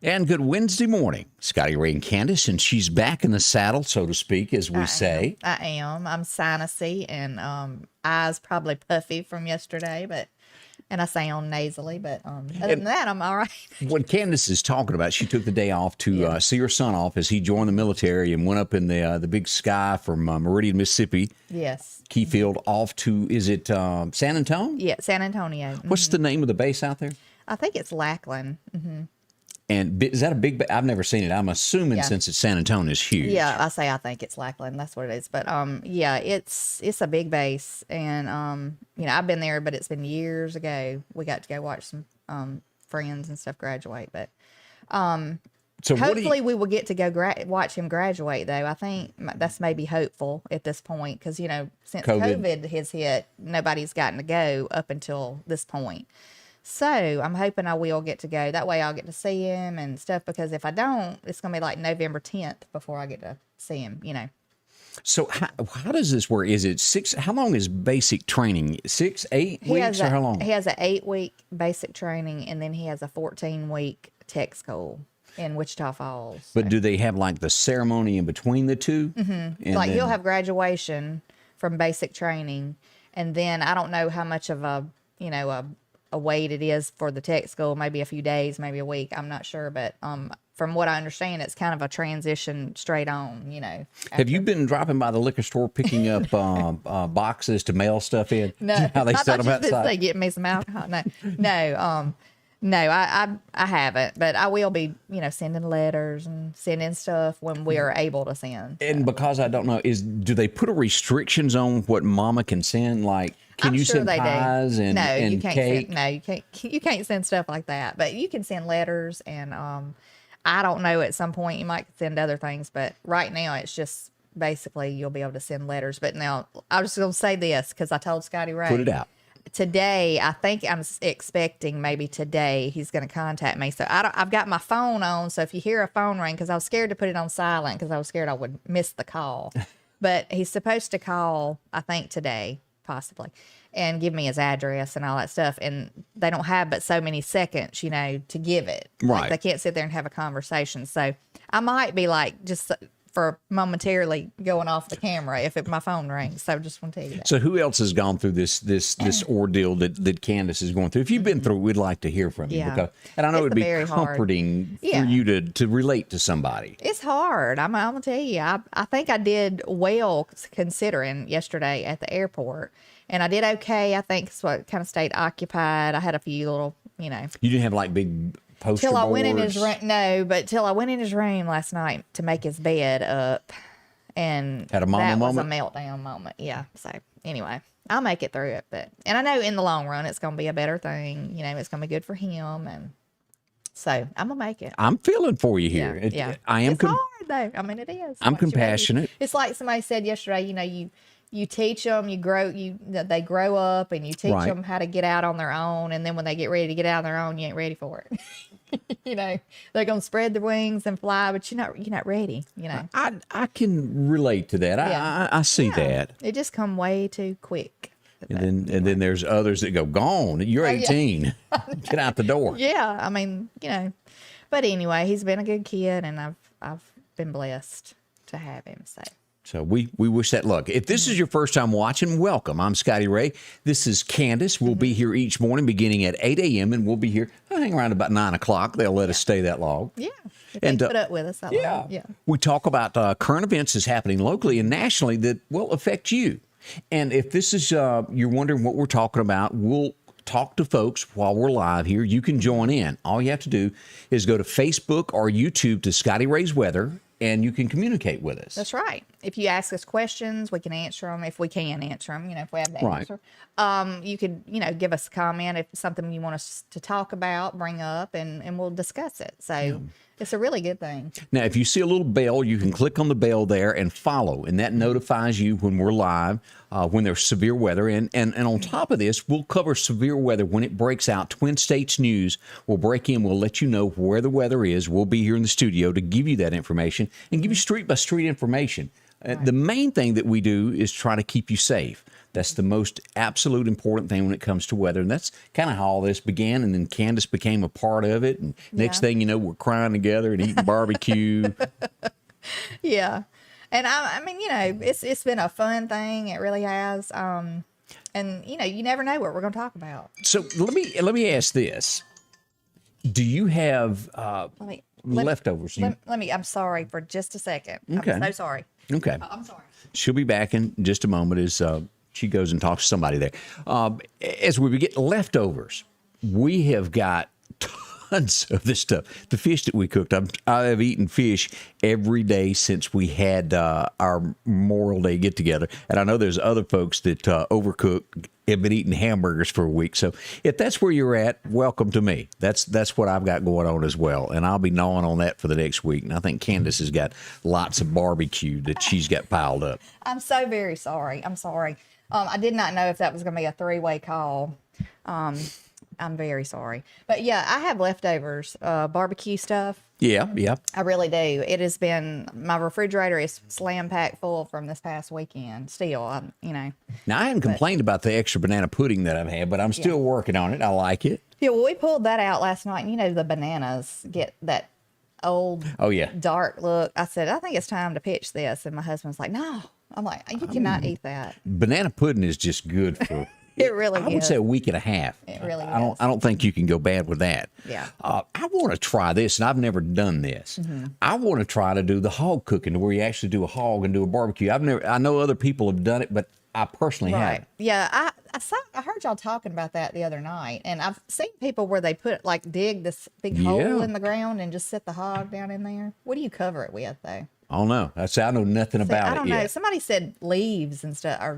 And good Wednesday morning, Scotty Ray Candace, and she's back in the saddle, so to speak, as we say. I am. I'm sinusy and eyes probably puffy from yesterday, and I sound nasally, but other than that, I'm all right. What Candace is talking about, she took the day off to see her son off as he joined the military and went up in the big sky from Meridian, Mississippi. Yes. Keyfield off to, is it San Antonio? Yeah, San Antonio. What's the name of the base out there? I think it's Lackland. And is that a big base? I've never seen it. I'm assuming since it's San Antonio, it's huge. Yeah, I think it's Lackland. That's what it is. But yeah, it's a big base, and I've been there, but it's been years ago. We got to go watch some friends and stuff graduate, but so hopefully we will get to go watch him graduate. Though I think that's maybe hopeful at this point because since COVID has hit, nobody's gotten to go up until this point. So I'm hoping I will get to go. That way I'll get to see him and stuff, because if I don't, it's going to be like November 10th before I get to see him, So how does this work? Is it 6? How long is basic training? 6, 8 weeks, or how long? He has an 8-week basic training, and then he has a 14-week tech school in Wichita Falls. But do they have like the ceremony in between the two? Mm-hmm. Like he'll have graduation from basic training, and then I don't know how much of a wait it is for the tech school, maybe a few days, maybe a week. I'm not sure, but from what I understand, it's kind of a transition straight on, Have you been dropping by the liquor store picking up boxes to mail stuff in? No, how they set them outside? They get me some alcohol. No, I haven't, but I will be, sending letters and sending stuff when we are able to send. And because I don't know, do they put restrictions on what Mama can send? Like, can you send pies and cake? You can't send stuff like that, but you can send letters, and I don't know, at some point you might send other things, but right now it's just basically you'll be able to send letters. But now I was just going to say this because I told Scotty Ray. Put it out. Today, I think I'm expecting maybe today he's going to contact me. So I've got my phone on. So if you hear a phone ring, because I was scared to put it on silent because I was scared I would miss the call. But he's supposed to call, I think today, possibly, and give me his address and all that stuff. And they don't have but so many seconds, to give it. Right. Like, they can't sit there and have a conversation. So I might be like just for momentarily going off the camera if my phone rings. So I just want to tell you that. So who else has gone through this ordeal that Candace is going through? If you've been through it, we'd like to hear from you. Yeah. And I know it'd be comforting for you to relate to somebody. It's hard. I'm going to tell you. I think I did well considering yesterday at the airport. And I did okay. I think so. I kind of stayed occupied. I had a few little, You didn't have like big poster till I boards? went in his room. No, but till I went in his room last night to make his bed up, and had a mama moment? Was a meltdown moment. Yeah. So anyway, I'll make it through it. And I know in the long run it's going to be a better thing. It's going to be good for him, and so I'm gonna make it. I'm feeling for you here. Yeah. I am. It's hard though. I mean, it is. I'm compassionate. It's like somebody said yesterday. You teach them, they grow up, and you teach them how to get out on their own. And then when they get ready to get out on their own, you ain't ready for it. They're going to spread their wings and fly, but you're not ready, I can relate to that. Yeah. I see that. It just come way too quick. And then there's others that go, gone. You're 18. Get out the door. Yeah. I mean, but anyway, he's been a good kid, and I've been blessed to have him. So we wish that luck. If this is your first time watching, welcome. I'm Scotty Ray. This is Candace. We'll be here each morning beginning at 8 a.m. and we'll be here. I'll hang around about 9 o'clock. They'll let us stay that long. Yeah. If they put up with us that long. Yeah. We talk about current events that's happening locally and nationally that will affect you. And if this is, you're wondering what we're talking about, we'll talk to folks while we're live here. You can join in. All you have to do is go to Facebook or YouTube to Scotty Ray's Weather, and you can communicate with us. That's right. If you ask us questions, we can answer them. If we can answer them, if we have the answer. You could, give us a comment if it's something you want us to talk about, bring up, and we'll discuss it. So it's a really good thing. Now, if you see a little bell, you can click on the bell there and follow, and that notifies you when we're live, when there's severe weather. And on top of this, we'll cover severe weather when it breaks out. Twin States News will break in. We'll let you know where the weather is. We'll be here in the studio to give you that information and give you street-by-street information. The main thing that we do is try to keep you safe. That's the most absolute important thing when it comes to weather. And that's kind of how all this began. And then Candace became a part of it. And next thing you know, we're crying together and eating barbecue. Yeah. And I mean, it's been a fun thing. It really has. And you never know what we're going to talk about. So let me ask this. Do you have leftovers? I'm sorry for just a second. Okay. I'm so sorry. Okay. I'm sorry. She'll be back in just a moment as she goes and talks to somebody there. As we get leftovers, we have got tons of this stuff. The fish that we cooked, I have eaten fish every day since we had our Memorial Day get together. And I know there's other folks that overcook, have been eating hamburgers for a week. So if that's where you're at, welcome to me. That's what I've got going on as well. And I'll be gnawing on that for the next week. And I think Candace has got lots of barbecue that she's got piled up. I'm so very sorry. I'm sorry. I did not know if that was going to be a three-way call. I'm very sorry. But yeah, I have leftovers, barbecue stuff. Yeah. I really do. It has been, my refrigerator is slam packed full from this past weekend still, Now, I haven't complained about the extra banana pudding that I've had, but I'm still working on it. I like it. Yeah, well, we pulled that out last night, and the bananas get that old, dark look. I said, I think it's time to pitch this. And my husband's like, no. I'm like, you cannot eat that. Banana pudding is just good for... It really is. I would say a week and a half. It really is. I don't think you can go bad with that. Yeah. I want to try this, and I've never done this. I want to try to do the hog cooking, where you actually do a hog and do a barbecue. I know other people have done it, but I personally haven't. Yeah, I heard y'all talking about that the other night, and I've seen people where they dig this big hole in the ground and just set the hog down in there. What do you cover it with, though? I don't know. I know nothing about it. I don't know. Somebody said leaves and stuff.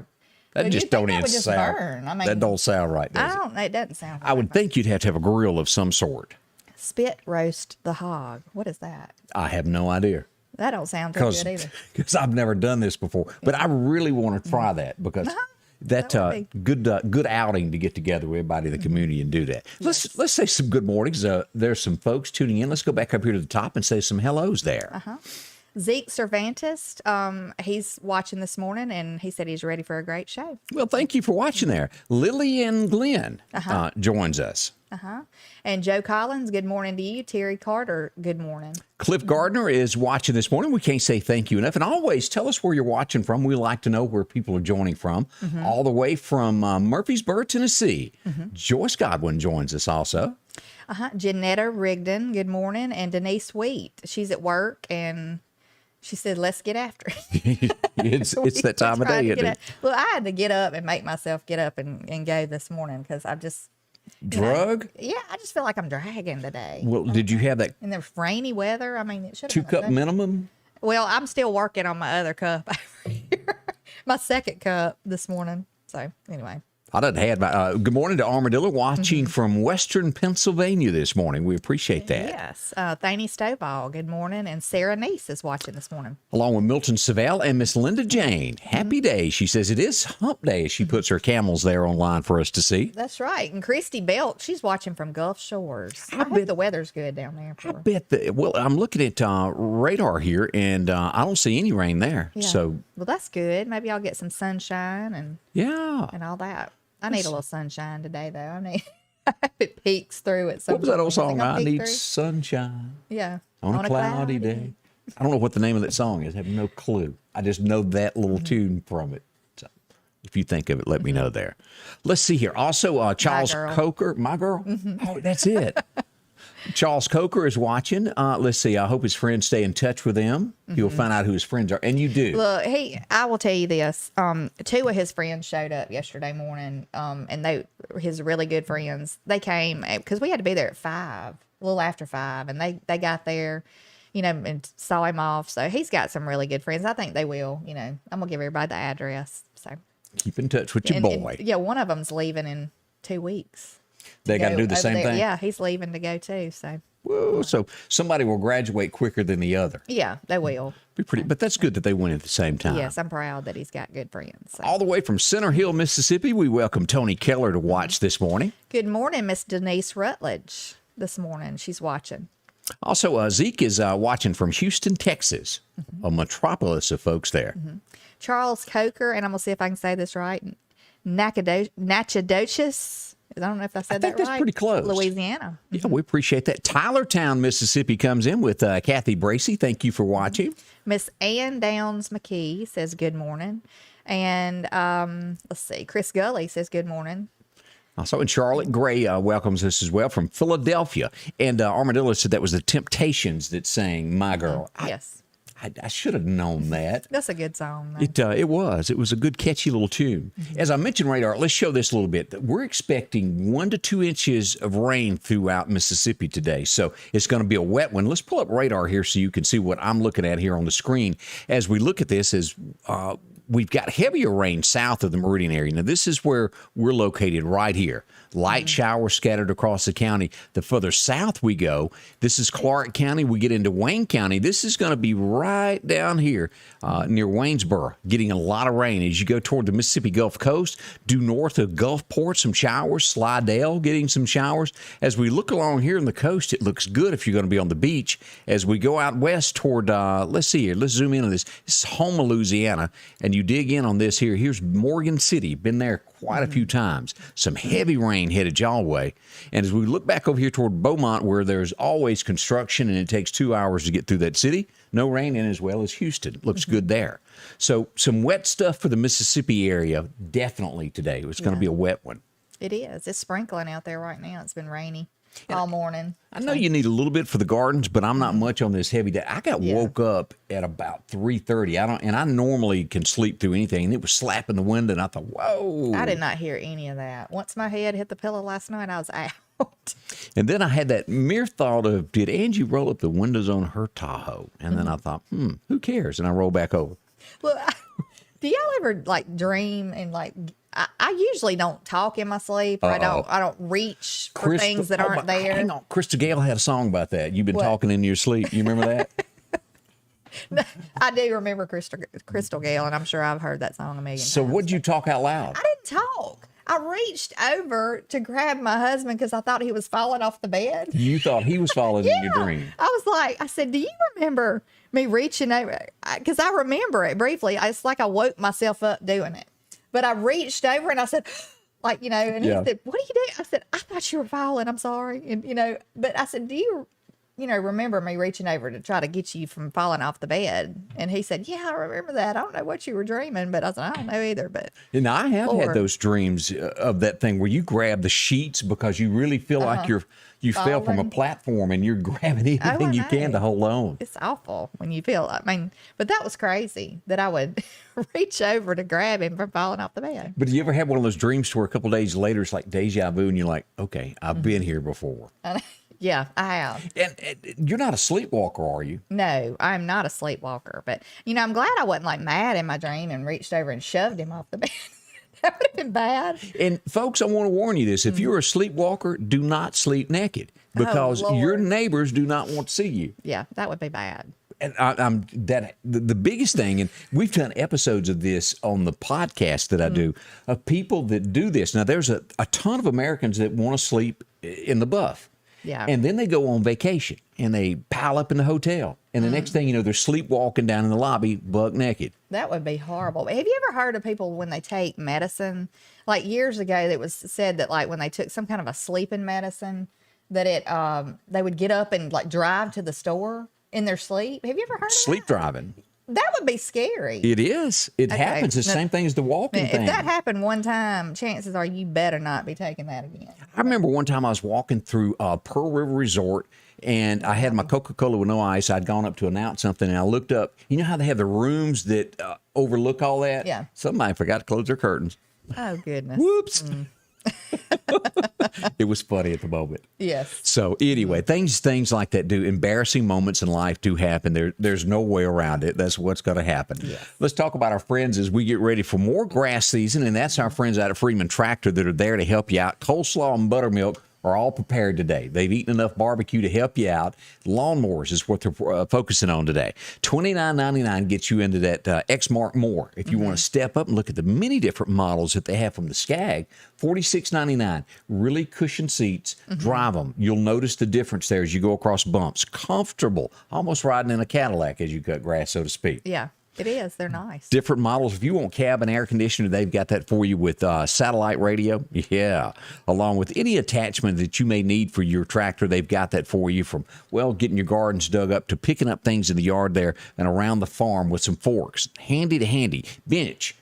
That just don't even sound. Burn? I mean, that don't sound right, does it? It doesn't sound right. I would think you'd have to have a grill of some sort. Spit roast the hog. What is that? I have no idea. That don't sound too good either. Because I've never done this before. But I really want to try that because that's good outing to get together with everybody in the community and do that. Yes. Let's say some good mornings. There's some folks tuning in. Let's go back up here to the top and say some hellos there. Zeke Cervantes, he's watching this morning, and he said he's ready for a great show. Well, thank you for watching there. Lillian Glenn joins us. And Joe Collins, good morning to you. Terry Carter, good morning. Cliff Gardner is watching this morning. We can't say thank you enough. And always tell us where you're watching from. We like to know where people are joining from. All the way from Murfreesboro, Tennessee. Joyce Godwin joins us also. Janetta Rigdon, good morning. And Denise Wheat, she's at work, and she said, let's get after it. it's that time of day. Well, I had to get up and make myself get up and go this morning because I just... Drug? I just feel like I'm dragging today. Well, did you have that? And there's rainy weather. I mean, it should have 2-cup minimum? Well, I'm still working on my other cup over here. My second cup this morning. So, anyway. I done had my good morning to Armadillo watching from Western Pennsylvania this morning. We appreciate that. Yes. Thany Stovall, good morning. And Sarah Neese is watching this morning. Along with Milton Savell and Miss Linda Jane. Happy day. She says it is hump day. She puts her camels there online for us to see. That's right. And Christy Belt, she's watching from Gulf Shores. I bet the weather's good down there. Well, I'm looking at radar here, and I don't see any rain there. Yeah. So, well, that's good. Maybe I'll get some sunshine and all that. I need a little sunshine today, though. I need it peeks through it. What was that old song? I need sunshine. Yeah. On a cloudy day. I don't know what the name of that song is. I have no clue. I just know that little tune from it. So if you think of it, let me know there. Let's see here. Also, Charles Coker. My girl? Oh, that's it. Charles Coker is watching. Let's see. I hope his friends stay in touch with him. He'll find out who his friends are. And you do. Look, I will tell you this. 2 of his friends showed up yesterday morning, and they his really good friends. They came because we had to be there at 5, a little after 5, and they got there, and saw him off. So he's got some really good friends. I think they will. I'm going to give everybody the address. So keep in touch with your boy. And, one of them's leaving in 2 weeks. They got to do the same thing? Yeah, he's leaving to go too. So. Whoa, so somebody will graduate quicker than the other. Yeah, they will. Be pretty, but that's good that they went at the same time. Yes, I'm proud that he's got good friends. So. All the way from Center Hill, Mississippi, we welcome Tony Keller to watch this morning. Good morning, Miss Denise Rutledge. This morning, she's watching. Also, Zeke is watching from Houston, Texas, a metropolis of folks there. Charles Coker, and I'm going to see if I can say this right, Natchitoches. I don't know if I said that right. I think that's pretty close. Louisiana. Yeah, we appreciate that. Tylertown, Mississippi comes in with Kathy Bracey. Thank you for watching. Miss Ann Downs McKee says good morning. And let's see, Chris Gully says good morning. Also, and Charlotte Gray welcomes us as well from Philadelphia. And Armadillo said that was the Temptations that sang My Girl. Yes. I should have known that. That's a good song, though. It was. It was a good, catchy little tune. As I mentioned, Radar, let's show this a little bit. We're expecting 1 to 2 inches of rain throughout Mississippi today. So it's going to be a wet one. Let's pull up Radar here so you can see what I'm looking at here on the screen. As we look at this, we've got heavier rain south of the Meridian area. Now, this is where we're located right here. Light showers scattered across the county. The further south we go, this is Clark County. We get into Wayne County. This is going to be right down here near Waynesboro, getting a lot of rain. As you go toward the Mississippi Gulf Coast, due north of Gulfport, some showers. Slidell getting some showers. As we look along here on the coast, it looks good if you're going to be on the beach. As we go out west toward, let's see here. Let's zoom in on this. This is Houma, Louisiana. And you dig in on this here. Here's Morgan City. Been there quite a few times. Some heavy rain headed y'all way. And as we look back over here toward Beaumont, where there's always construction and it takes 2 hours to get through that city, no rain in as well as Houston. Looks good there. So some wet stuff for the Mississippi area definitely today. It's going to be a wet one. It is. It's sprinkling out there right now. It's been rainy all morning. I know you need a little bit for the gardens, but I'm not much on this heavy day. I got woke up at about 3:30. I normally can sleep through anything, and it was slapping the window, and I thought, whoa. I did not hear any of that. Once my head hit the pillow last night, I was out. And then I had that mere thought of, did Angie roll up the windows on her Tahoe? And then I thought, who cares? And I rolled back over. Well, do y'all ever like dream and like? I usually don't talk in my sleep, or I don't reach for things that aren't there. Hang on, Krista Gale had a song about that. You've been talking in your sleep. You remember that? I do remember Crystal Gale, and I'm sure I've heard that song a million times. So what'd you talk out loud? I didn't talk. I reached over to grab my husband because I thought he was falling off the bed. You thought he was falling in your dream. I said, do you remember me reaching over? Because I remember it briefly. It's like I woke myself up doing it. But I reached over and I said, and he said, what are you doing? I said, I thought you were falling. I'm sorry. And, but I said, do you, remember me reaching over to try to get you from falling off the bed? And he said, yeah, I remember that. I don't know what you were dreaming, but I said, I don't know either. But I have had those dreams of that thing where you grab the sheets because you really feel like you fell from a platform and you're grabbing anything you can to hold on. It's awful when you feel, but that was crazy that I would reach over to grab him from falling off the bed. But do you ever have one of those dreams where a couple of days later it's like deja vu and you're like, okay, I've been here before? Yeah, I have. And you're not a sleepwalker, are you? No, I'm not a sleepwalker. But, I'm glad I wasn't like mad in my dream and reached over and shoved him off the bed. That would have been bad. And folks, I want to warn you this. If you're a sleepwalker, do not sleep naked because your neighbors do not want to see you. Yeah, that would be bad. And the biggest thing, and we've done episodes of this on the podcast that I do, of people that do this. Now, there's a ton of Americans that want to sleep in the buff. Yeah. And then they go on vacation and they pile up in the hotel. And the next thing you know, they're sleepwalking down in the lobby, buck naked. That would be horrible. Have you ever heard of people when they take medicine? Like years ago, it was said that like when they took some kind of a sleeping medicine, that they would get up and like drive to the store in their sleep. Have you ever heard of sleep driving? That would be scary. It is. It happens. It's the same thing as the walking thing. If that happened one time, chances are you better not be taking that again. I remember one time I was walking through Pearl River Resort, and I had my Coca-Cola with no ice. I'd gone up to announce something, and I looked up. You know how they have the rooms that overlook all that? Yeah. Somebody forgot to close their curtains. Oh, goodness. Whoops. It was funny at the moment. Yes. So anyway, things like that do. Embarrassing moments in life do happen. There's no way around it. That's what's going to happen. Yes. Let's talk about our friends as we get ready for more grass season, and that's our friends out at Freeman Tractor that are there to help you out. Coleslaw and buttermilk are all prepared today. They've eaten enough barbecue to help you out. Lawnmowers is what they're focusing on today. $29.99 gets you into that X Mark more. If you want to step up and look at the many different models that they have from the Skag, $46.99. Really cushioned seats. Drive them. You'll notice the difference there as you go across bumps. Comfortable, almost riding in a Cadillac as you cut grass, so to speak. Yeah. It is. They're nice. Different models. If you want cabin air conditioner, they've got that for you with satellite radio. Yeah. Along with any attachment that you may need for your tractor, they've got that for you, from, well, getting your gardens dug up to picking up things in the yard there and around the farm with some forks. Handy to handy. Benchy.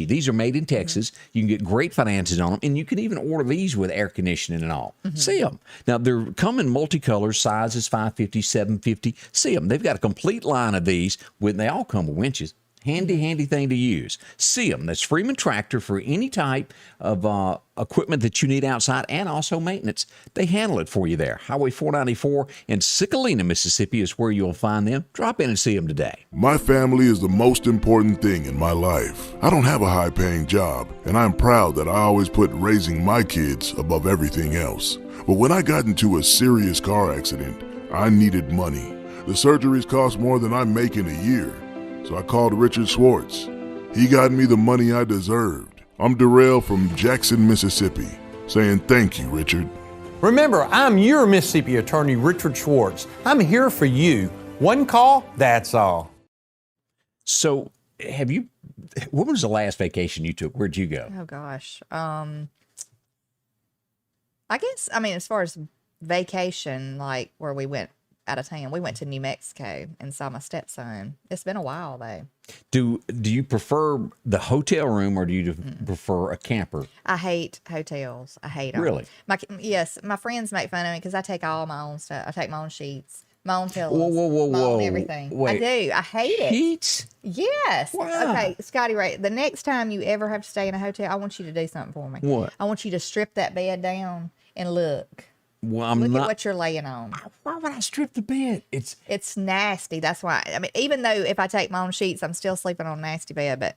These are made in Texas. You can get great finances on them, and you can even order these with air conditioning and all. See them. Now, they're come in multicolors, sizes 550, 750. See them. They've got a complete line of these. They all come with winches. Handy thing to use. See them. That's Freeman Tractor for any type of equipment that you need outside, and also maintenance. They handle it for you there. Highway 494 in Sicalina, Mississippi is where you'll find them. Drop in and see them today. My family is the most important thing in my life. I don't have a high-paying job, and I'm proud that I always put raising my kids above everything else. But when I got into a serious car accident, I needed money. The surgeries cost more than I make in a year. So I called Richard Schwartz. He got me the money I deserved. I'm Darrell from Jackson, Mississippi, saying thank you, Richard. Remember, I'm your Mississippi attorney, Richard Schwartz. I'm here for you. One call, that's all. So, when was the last vacation you took? Where'd you go? Oh, gosh. I guess, as far as vacation, like where we went out of town, we went to New Mexico and saw my stepson. It's been a while, though. Do you prefer the hotel room, or do you prefer a camper? I hate hotels. I hate them. Really? My friends make fun of me because I take all my own stuff. I take my own sheets, my own pillows, Whoa, my own everything. Wait. I do. I hate it. Sheets? Yes. Wow. Okay, Scotty Ray, the next time you ever have to stay in a hotel, I want you to do something for me. What? I want you to strip that bed down and look. Well, Look at what you're laying on. Why would I strip the bed? It's nasty. That's why. Even though if I take my own sheets, I'm still sleeping on a nasty bed. But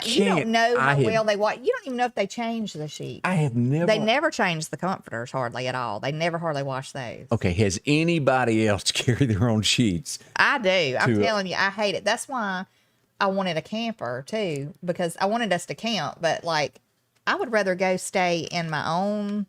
you don't know how well they watch. You don't even know if they change the sheets. They never change the comforters hardly at all. They never hardly wash those. Okay, has anybody else carried their own sheets? I do. I'm telling you, I hate it. That's why I wanted a camper too, because I wanted us to camp. But I would rather go stay in my own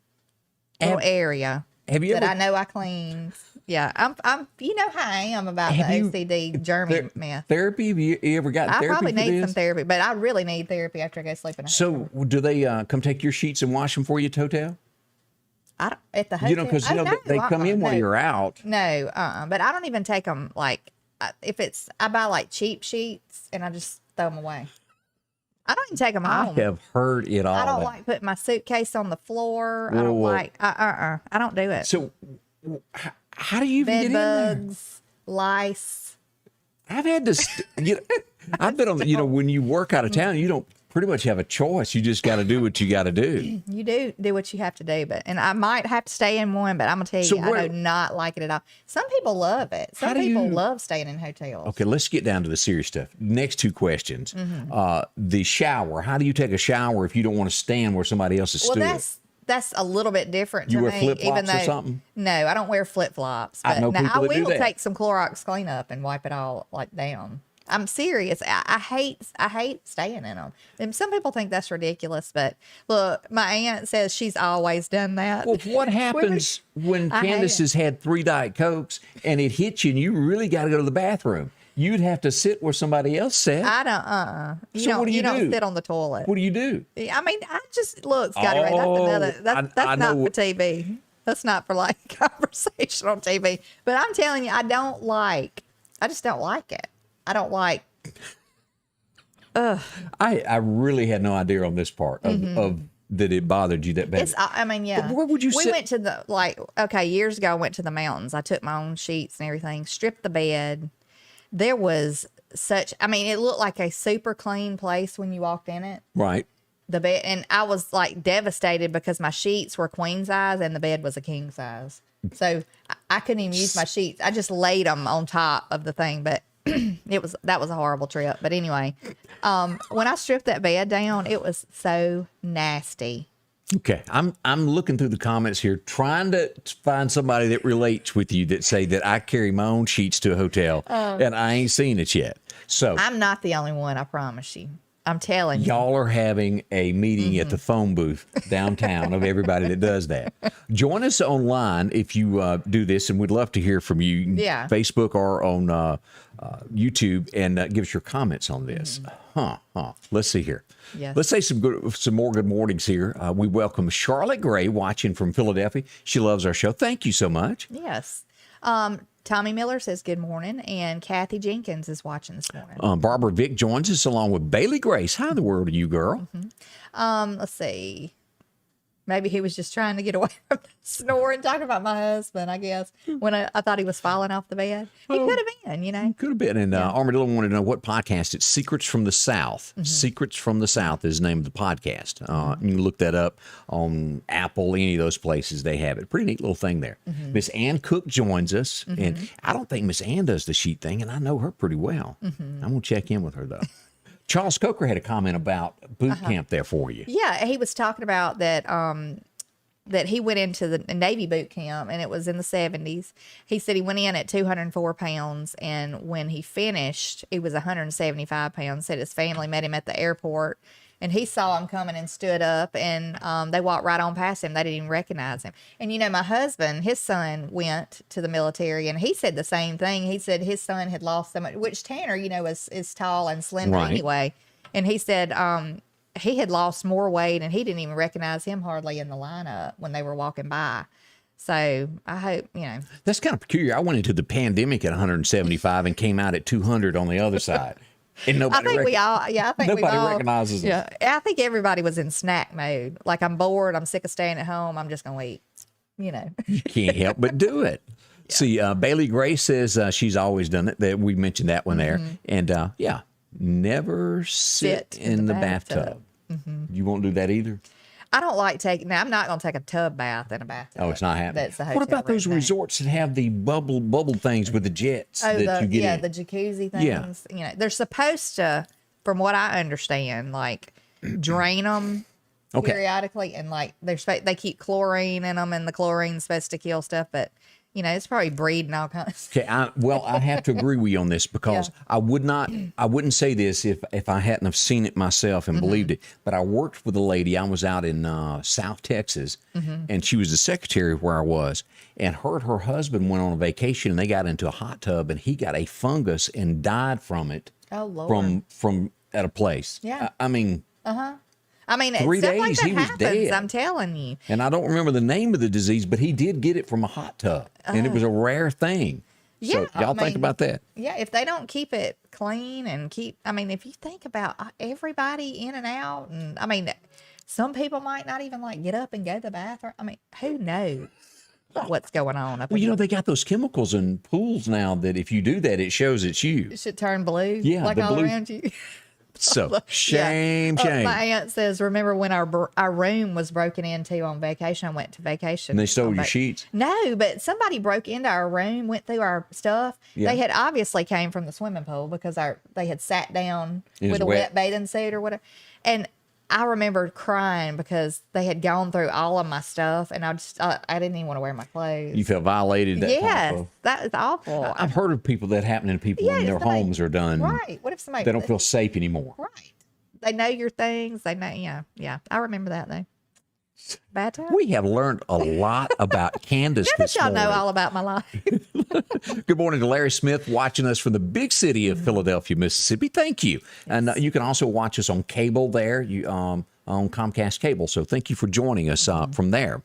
little area that I know I clean. Yeah, I'm. You know how I am about the OCD German mess. Therapy? Have you ever gotten therapy? I probably for need this? some therapy, but I really need therapy after I go sleep in a hotel. So, do they come take your sheets and wash them for you at the hotel? I don't, at the hotel. Because they come in while you're out. No, but I don't even take them. I buy cheap sheets and I just throw them away. I don't even take them home. I have heard it all. I don't like putting my suitcase on the floor. I don't like. I don't do it. So, how do you even get in there? Bed bugs, lice. I've had to. I've been on. When you work out of town, you don't pretty much have a choice. You just got to do what you got to do. You do what you have to do, and I might have to stay in one, but I'm gonna tell you, I do not like it at all. Some people love it. Some people love staying in hotels. Okay, let's get down to the serious stuff. Next two questions. The shower. How do you take a shower if you don't want to stand where somebody else is stood? That's a little bit different to me. You wear flip-flops or something? No, I don't wear flip-flops. I know people that do that. take some Clorox cleanup and wipe it all down. I'm serious. I hate staying in them. And some people think that's ridiculous, but look, my aunt says she's always done that. Well, what happens when Candace has had 3 Diet Cokes and it hits you and you really got to go to the bathroom? You'd have to sit where somebody else sat. I don't. So what do you do? You don't sit on the toilet. What do you do? I just look, Scotty Ray. That's not for TV. That's not for conversation on TV. But I'm telling you, I just don't like it. I don't like. I really had no idea on this part of that it bothered you that bad. Yeah. But where would you sit? We went to years ago, I went to the mountains. I took my own sheets and everything, stripped the bed. There was it looked like a super clean place when you walked in it. Right. The bed, and I was devastated because my sheets were queen size and the bed was a king size. So I couldn't even use my sheets. I just laid them on top of the thing, but that was a horrible trip. But anyway, when I stripped that bed down, it was so nasty. Okay, I'm looking through the comments here, trying to find somebody that relates with you that say that I carry my own sheets to a hotel, and I ain't seen it yet. So I'm not the only one, I promise you. I'm telling you. y'all are having a meeting at the phone booth downtown of everybody that does that. Join us online if you do this, and we'd love to hear from you. Yeah. Facebook or on YouTube, and give us your comments on this. Let's see here. Yes. Let's say some more good mornings here. We welcome Charlotte Gray watching from Philadelphia. She loves our show. Thank you so much. Yes. Tommy Miller says good morning, and Kathy Jenkins is watching this morning. Barbara Vick joins us along with Bailey Grace. How in the world are you, girl? Let's see. Maybe he was just trying to get away from snoring, talking about my husband, I guess, when I thought he was falling off the bed. He could have been, you know. Could have been. And Armadillo wanted to know what podcast. It's Secrets from the South. Secrets from the South is the name of the podcast. You can look that up on Apple, any of those places. They have it. Pretty neat little thing there. Miss Ann Cook joins us. And I don't think Miss Ann does the sheet thing, and I know her pretty well. I'm going to check in with her, though. Charles Coker had a comment about boot camp there for you. Yeah, he was talking about that that he went into the Navy boot camp, and it was in the 70s. He said he went in at 204 pounds, and when he finished, he was 175 pounds. Said his family met him at the airport, and he saw him coming and stood up, and they walked right on past him. They didn't even recognize him. And, you know, my husband, his son went to the military, and he said the same thing. He said his son had lost so much, which Tanner, you know, is tall and slender anyway. And he said he had lost more weight, and he didn't even recognize him hardly in the lineup when they were walking by. So I hope, you know. That's kind of peculiar. I went into the pandemic at 175 and came out at 200 on the other side. And nobody I think we all, yeah, I think nobody we all recognizes yeah, us. I think everybody was in snack mode. Like, I'm bored, I'm sick of staying at home, I'm just gonna eat, you know. You can't help but do it. Yeah. See, Bailey Gray says she's always done it. That we mentioned that one there. And never sit in the bathtub. You won't do that either? I don't like taking. Now, I'm not going to take a tub bath in a bathtub. Oh, it's not happening. That's the What about those resorts that have the bubble things with the jets that you get in? The jacuzzi things. Yeah. You know, they're supposed to, from what I understand, like drain them periodically, and like they keep chlorine in them, and the chlorine's supposed to kill stuff, but. You know, it's probably breeding all kinds. Okay, I have to agree with you on this because I wouldn't say this if I hadn't have seen it myself and believed it. But I worked with a lady. I was out in South Texas, and she was the secretary where I was, and her husband went on a vacation, and they got into a hot tub, and he got a fungus and died from it. Oh, Lord. From at a place. Yeah. I mean. 3 days, like that he was happens, dead. I'm telling you. And I don't remember the name of the disease, but he did get it from a hot tub, and it was a rare thing. So y'all think about that. Yeah, if they don't keep it clean and if you think about everybody in and out, and some people might not even like get up and go to the bathroom. I mean, who knows what's going on up Well, you know, they got those chemicals in pools now that if you do that, it shows it's you. It should turn blue. Yeah, like the all blue. around you. So shame. My aunt says, remember when our room was broken into on vacation? I went to vacation. And they stole your sheets? No, but somebody broke into our room, went through our stuff. Yeah. They had obviously came from the swimming pool because they had sat down with a wet bathing suit or whatever. And I remember crying because they had gone through all of my stuff, and I didn't even want to wear my clothes. You felt violated. Yes, that is awful. I've heard of people that happen to people when their homes are done. Right. What if somebody... They don't feel safe anymore. Right. They know your things. They know, yeah. I remember that, though. Bad time. We have learned a lot about Candace this y'all morning. know all about my life. Good morning to Larry Smith watching us from the big city of Philadelphia, Mississippi. Thank you. And you can also watch us on cable there on Comcast Cable. So thank you for joining us from there.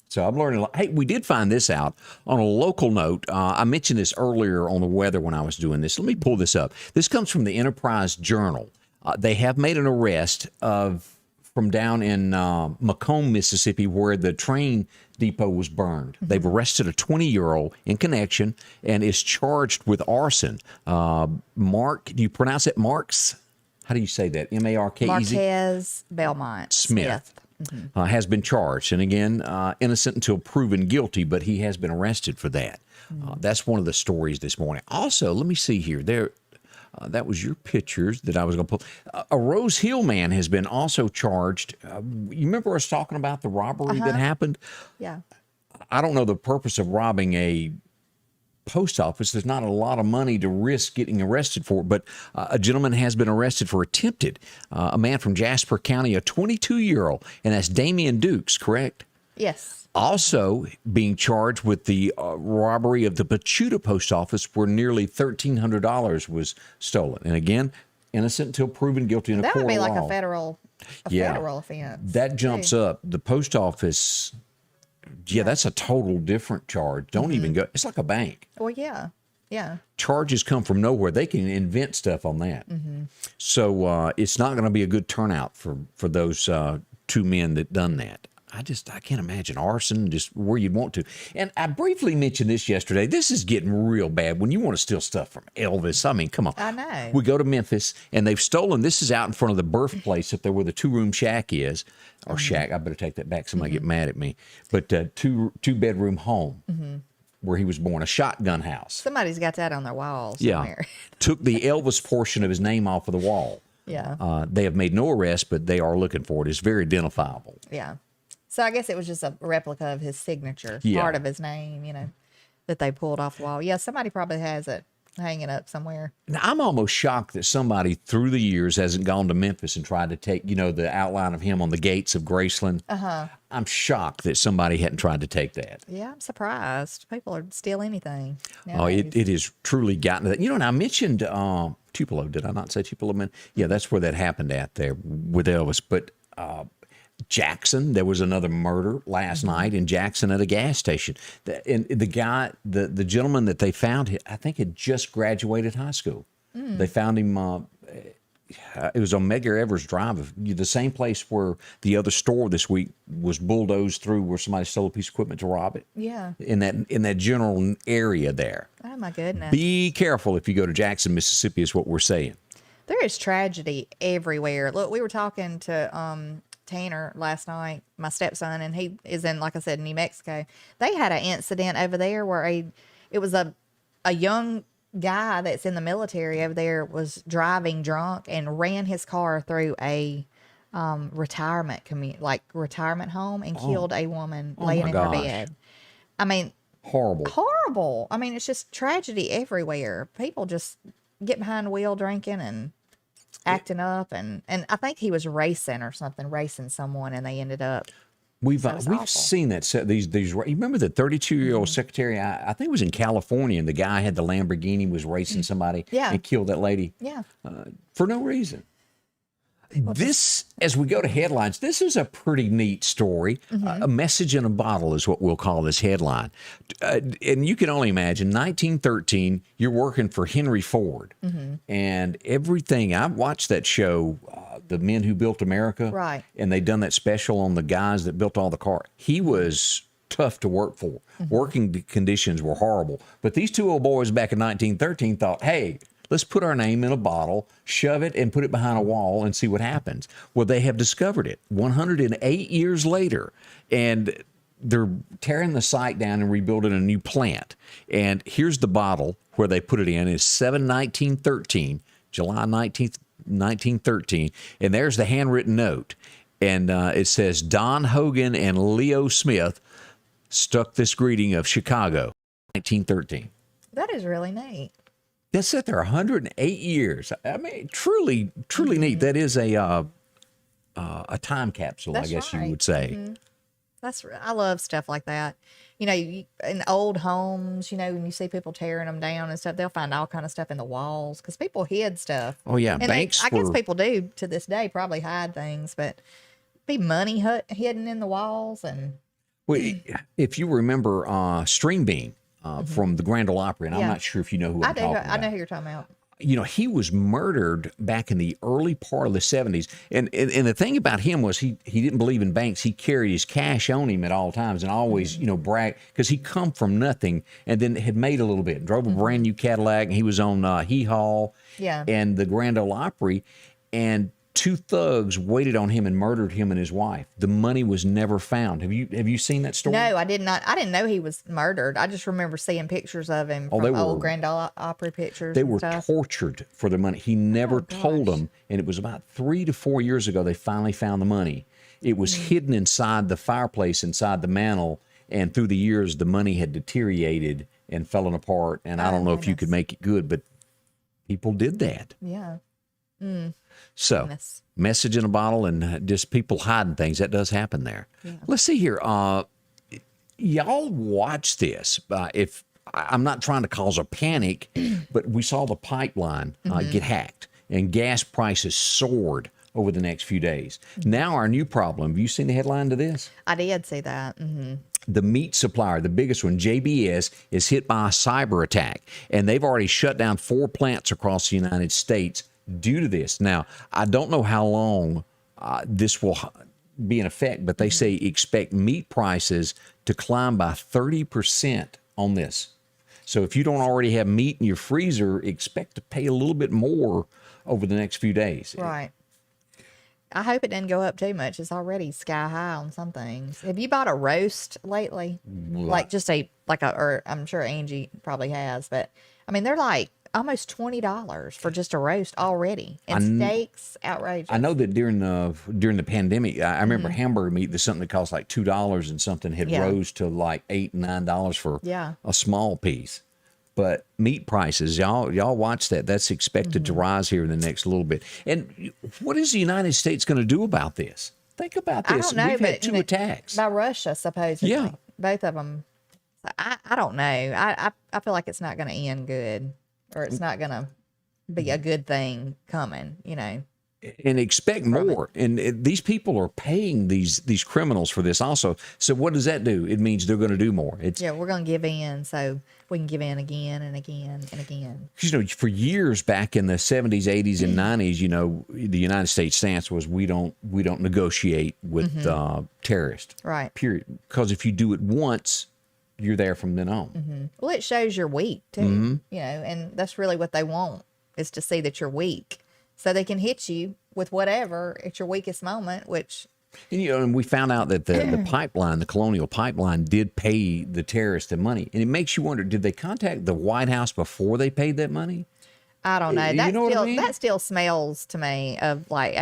So I'm learning a lot. Hey, we did find this out on a local note. I mentioned this earlier on the weather when I was doing this. Let me pull this up. This comes from the Enterprise Journal. They have made an arrest from down in Macomb, Mississippi, where the train depot was burned. They've arrested a 20-year-old in connection and is charged with arson. Mark, do you pronounce it Marks? How do you say that? M-A-R-K-E-Z? Marquez Belmont Smith. Has been charged. And again, innocent until proven guilty, but he has been arrested for that. That's one of the stories this morning. Also, let me see here. That was your pictures that I was going to pull. A Rose Hill man has been also charged. You remember us talking about the robbery that happened? Yeah. I don't know the purpose of robbing a post office. There's not a lot of money to risk getting arrested for it, but a gentleman has been arrested for attempted. A man from Jasper County, a 22-year-old, and that's Damian Dukes, correct? Yes. Also being charged with the robbery of the Pachuta post office where nearly $1,300 was stolen. And again, innocent until proven guilty in a That court would be of like law. a federal offense. That jumps up. The post office, that's a total different charge. Don't even go. It's like a bank. Well, yeah. Yeah. Charges come from nowhere. They can invent stuff on that. So it's not going to be a good turnout for those two men that done that. I can't imagine arson just where you'd want to. And I briefly mentioned this yesterday. This is getting real bad when you want to steal stuff from Elvis. I mean, come on. I know. We go to Memphis and they've stolen. This is out in front of the birthplace up there where the 2-room shack is. Or shack. I better take that back. Somebody get mad at me. But two-bedroom home where he was born. A shotgun house. Somebody's got that on their walls. Yeah. Somewhere. Took the Elvis portion of his name off of the wall. Yeah. They have made no arrest, but they are looking for it. It's very identifiable. Yeah. So I guess it was just a replica of his signature, Yeah. part of his name, that they pulled off the wall. Yeah, somebody probably has it hanging up somewhere. Now, I'm almost shocked that somebody through the years hasn't gone to Memphis and tried to take, the outline of him on the gates of Graceland. I'm shocked that somebody hadn't tried to take that. Yeah, I'm surprised. People are steal anything. Oh, it has truly gotten to that. And I mentioned Tupelo. Did I not say Tupelo? Yeah, that's where that happened at there with Elvis. But Jackson, there was another murder last night in Jackson at a gas station. And the guy, the gentleman that they found, I think had just graduated high school. They found him, it was on Medgar Evers Drive, the same place where the other store this week was bulldozed through where somebody stole a piece of equipment to rob it. Yeah. In that general area there. Oh, my goodness. Be careful if you go to Jackson, Mississippi is what we're saying. There is tragedy everywhere. Look, we were talking to Tanner last night, my stepson, and he is in, like I said, New Mexico. They had an incident over there where it was a young guy that's in the military over there was driving drunk and ran his car through a retirement home and killed a woman laying in her bed. I mean, horrible. I mean, it's just tragedy everywhere. People just get behind the wheel drinking and acting up, and I think he was racing someone, and they ended up. We've awful. seen that. These. You remember the 32-year-old secretary? I think it was in California, and the guy had the Lamborghini, was racing somebody, and killed that lady. Yeah. For no reason. This, as we go to headlines, this is a pretty neat story. A message in a bottle is what we'll call this headline. And you can only imagine, 1913, you're working for Henry Ford. And everything, I watched that show, The Men Who Built America. Right. And they done that special on the guys that built all the cars. He was tough to work for. Working conditions were horrible. But these two old boys back in 1913 thought, hey, let's put our name in a bottle, shove it, and put it behind a wall and see what happens. Well, they have discovered it 108 years later, and they're tearing the site down and rebuilding a new plant. And here's the bottle where they put it in. It's 7/19/13, July 19th, 1913. And there's the handwritten note. And it says, Don Hogan and Leo Smith stuck this greeting of Chicago, 1913. That is really neat. That's it there, 108 years. I mean, truly neat. That is a time capsule, That's I guess right. you would say. I love stuff like that. In old homes, when you see people tearing them down and stuff, they'll find all kind of stuff in the walls because people hid stuff. Oh yeah, And banks. I guess people do to this day probably hide things, but be money hidden in the walls and. Well, if you remember String Bean from the Grand Ole Opry, and I'm not sure if you know who I'm talking about. I know who you're talking about. He was murdered back in the early part of the 70s. And the thing about him was he didn't believe in banks. He carried his cash on him at all times and always, brag, because he come from nothing and then had made a little bit. Drove a brand new Cadillac, and he was on Hee Haw and the Grand Ole Opry. And 2 thugs waited on him and murdered him and his wife. The money was never found. Have you seen that story? No, I did not. I didn't know he was murdered. I just remember seeing pictures of him from old Grand Ole Opry pictures. They and were stuff. tortured for the money. He never told gosh. them, and it was about 3 to 4 years ago they finally found the money. It was hidden inside the fireplace, inside the mantle, and through the years the money had deteriorated and fallen apart. And I don't know if you could make it good, but people did that. Yeah. So, Goodness. message in a bottle and just people hiding things. That does happen there. Yeah. Let's see here. Y'all watch this. If I'm not trying to cause a panic, but we saw the pipeline get hacked and gas prices soared over the next few days. Now our new problem. Have you seen the headline to this? I did see that. The meat supplier, the biggest one, JBS, is hit by a cyber attack, and they've already shut down 4 plants across the United States due to this. Now, I don't know how long this will be in effect, but they say expect meat prices to climb by 30% on this. So if you don't already have meat in your freezer, expect to pay a little bit more over the next few days. Right. I hope it didn't go up too much. It's already sky high on some things. Have you bought a roast lately? Like just or I'm sure Angie probably has, but I mean, they're like almost $20 for just a roast already. And steaks, outrageous. I know that during the pandemic, I remember hamburger meat, there's something that cost like $2 and something had rose to like $8 and $9 for a small piece. But meat prices, y'all watch that. That's expected to rise here in the next little bit. And what is the United States going to do about this? Think about this. I don't know, We've had 2 attacks. by Russia, supposedly. Yeah. Both of them. I don't know. I feel like it's not going to end good, or it's not going to be a good thing coming, And expect more. And these people are paying these criminals for this also. So what does that do? It means they're going to do more. We're going to give in, so we can give in again and again and again. For years back in the 70s, 80s, and 90s, the United States stance was we don't negotiate with terrorists. Right. Period. Because if you do it once, you're there from then on. Well, it shows you're weak too, and that's really what they want, is to see that you're weak, so they can hit you with whatever at your weakest moment, which. And we found out that the pipeline, the Colonial Pipeline, did pay the terrorists the money. And it makes you wonder, did they contact the White House before they paid that money? I don't know. What That still smells to me of like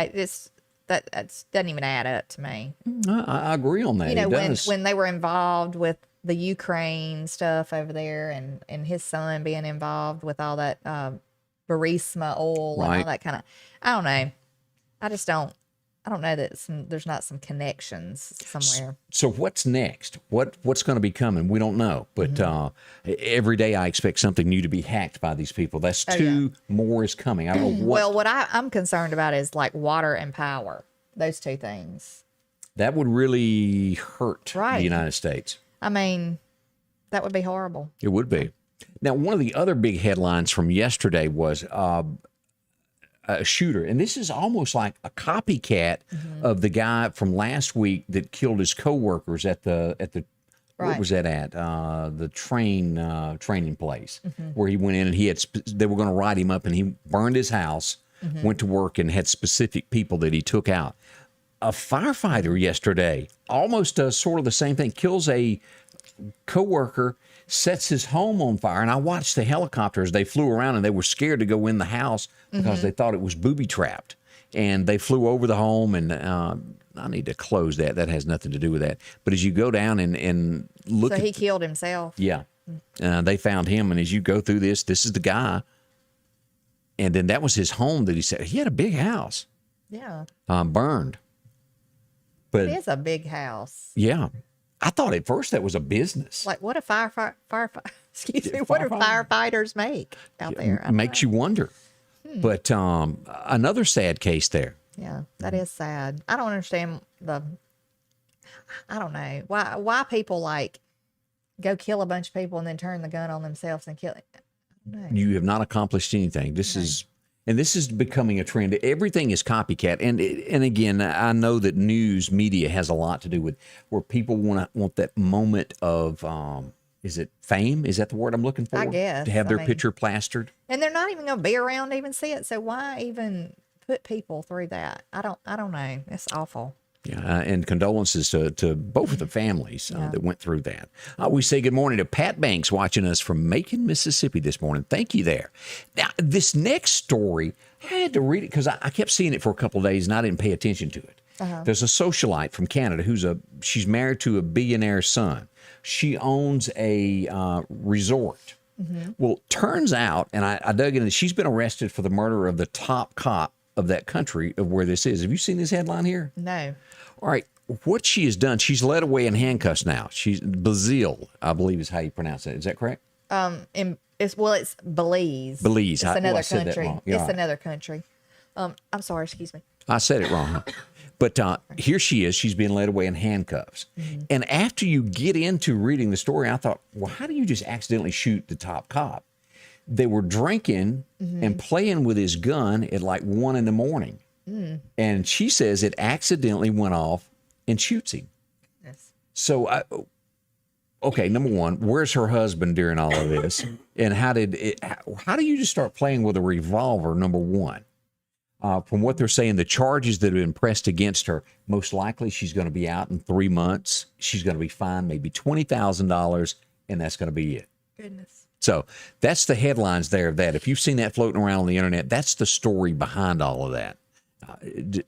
that doesn't even add up to me. I agree on that. When they were involved with the Ukraine stuff over there, and his son being involved with all that Burisma oil and all that kind of. I don't know. I don't know that there's not some connections somewhere. So what's next? What's going to be coming? We don't know. But every day I expect something new to be hacked by these people. That's more is coming. I don't know what. Well, what I'm concerned about is like water and power. Those 2 things. That would really hurt the United States. I mean, that would be horrible. It would be. Now, one of the other big headlines from yesterday was a shooter, and this is almost like a copycat of the guy from last week that killed his coworkers at the what was that at the training place where he went in and they were going to write him up, and he burned his house, went to work, and had specific people that he took out. A firefighter yesterday almost does sort of the same thing, kills a coworker, sets his home on fire. And I watched the helicopters. They flew around, and they were scared to go in the house because they thought it was booby trapped. And they flew over the home, and I need to close that. That has nothing to do with that. But as you go down and look So he killed himself. Yeah. They found him, and as you go through this is the guy. And then that was his home that he said. He had a big house. Yeah. Burned. But it is a big house. Yeah. I thought at first that was a business. Like, what do what do firefighters make out there? It makes you wonder. But another sad case there. Yeah, that is sad. I don't understand I don't know why people like go kill a bunch of people and then turn the gun on themselves and kill it. No. You have not accomplished anything. This is becoming a trend. Everything is copycat. And again, I know that news media has a lot to do with where people want that moment of is it fame? Is that the word I'm looking for? I guess. To have their picture plastered. And they're not even going to be around to even see it. So why even put people through that? I don't know. It's awful. Yeah, and condolences to both of the families that went through that. We say good morning to Pat Banks watching us from Macon, Mississippi this morning. Thank you there. Now, this next story, I had to read it because I kept seeing it for a couple of days and I didn't pay attention to it. There's a socialite from Canada she's married to a billionaire son. She owns a resort. Well, turns out, and I dug in, she's been arrested for the murder of the top cop of that country of where this is. Have you seen this headline here? No. All right. What she has done, she's led away in handcuffs now. She's Brazil, I believe is how you pronounce it. Is that correct? It's Belize. Belize. It's another country. That wrong. Yeah. It's another country. I'm sorry, excuse me. I said it wrong. But here she is. She's being led away in handcuffs. And after you get into reading the story, I thought, well, how do you just accidentally shoot the top cop? They were drinking and playing with his gun at like 1 a.m. And she says it accidentally went off and shoots him. Yes. So, okay, number one, where's her husband during all of this? And how do you just start playing with a revolver, number one? From what they're saying, the charges that have been pressed against her, most likely she's going to be out in 3 months. She's going to be fined maybe $20,000, and that's going to be it. Goodness. So that's the headlines there of that. If you've seen that floating around on the internet, that's the story behind all of that.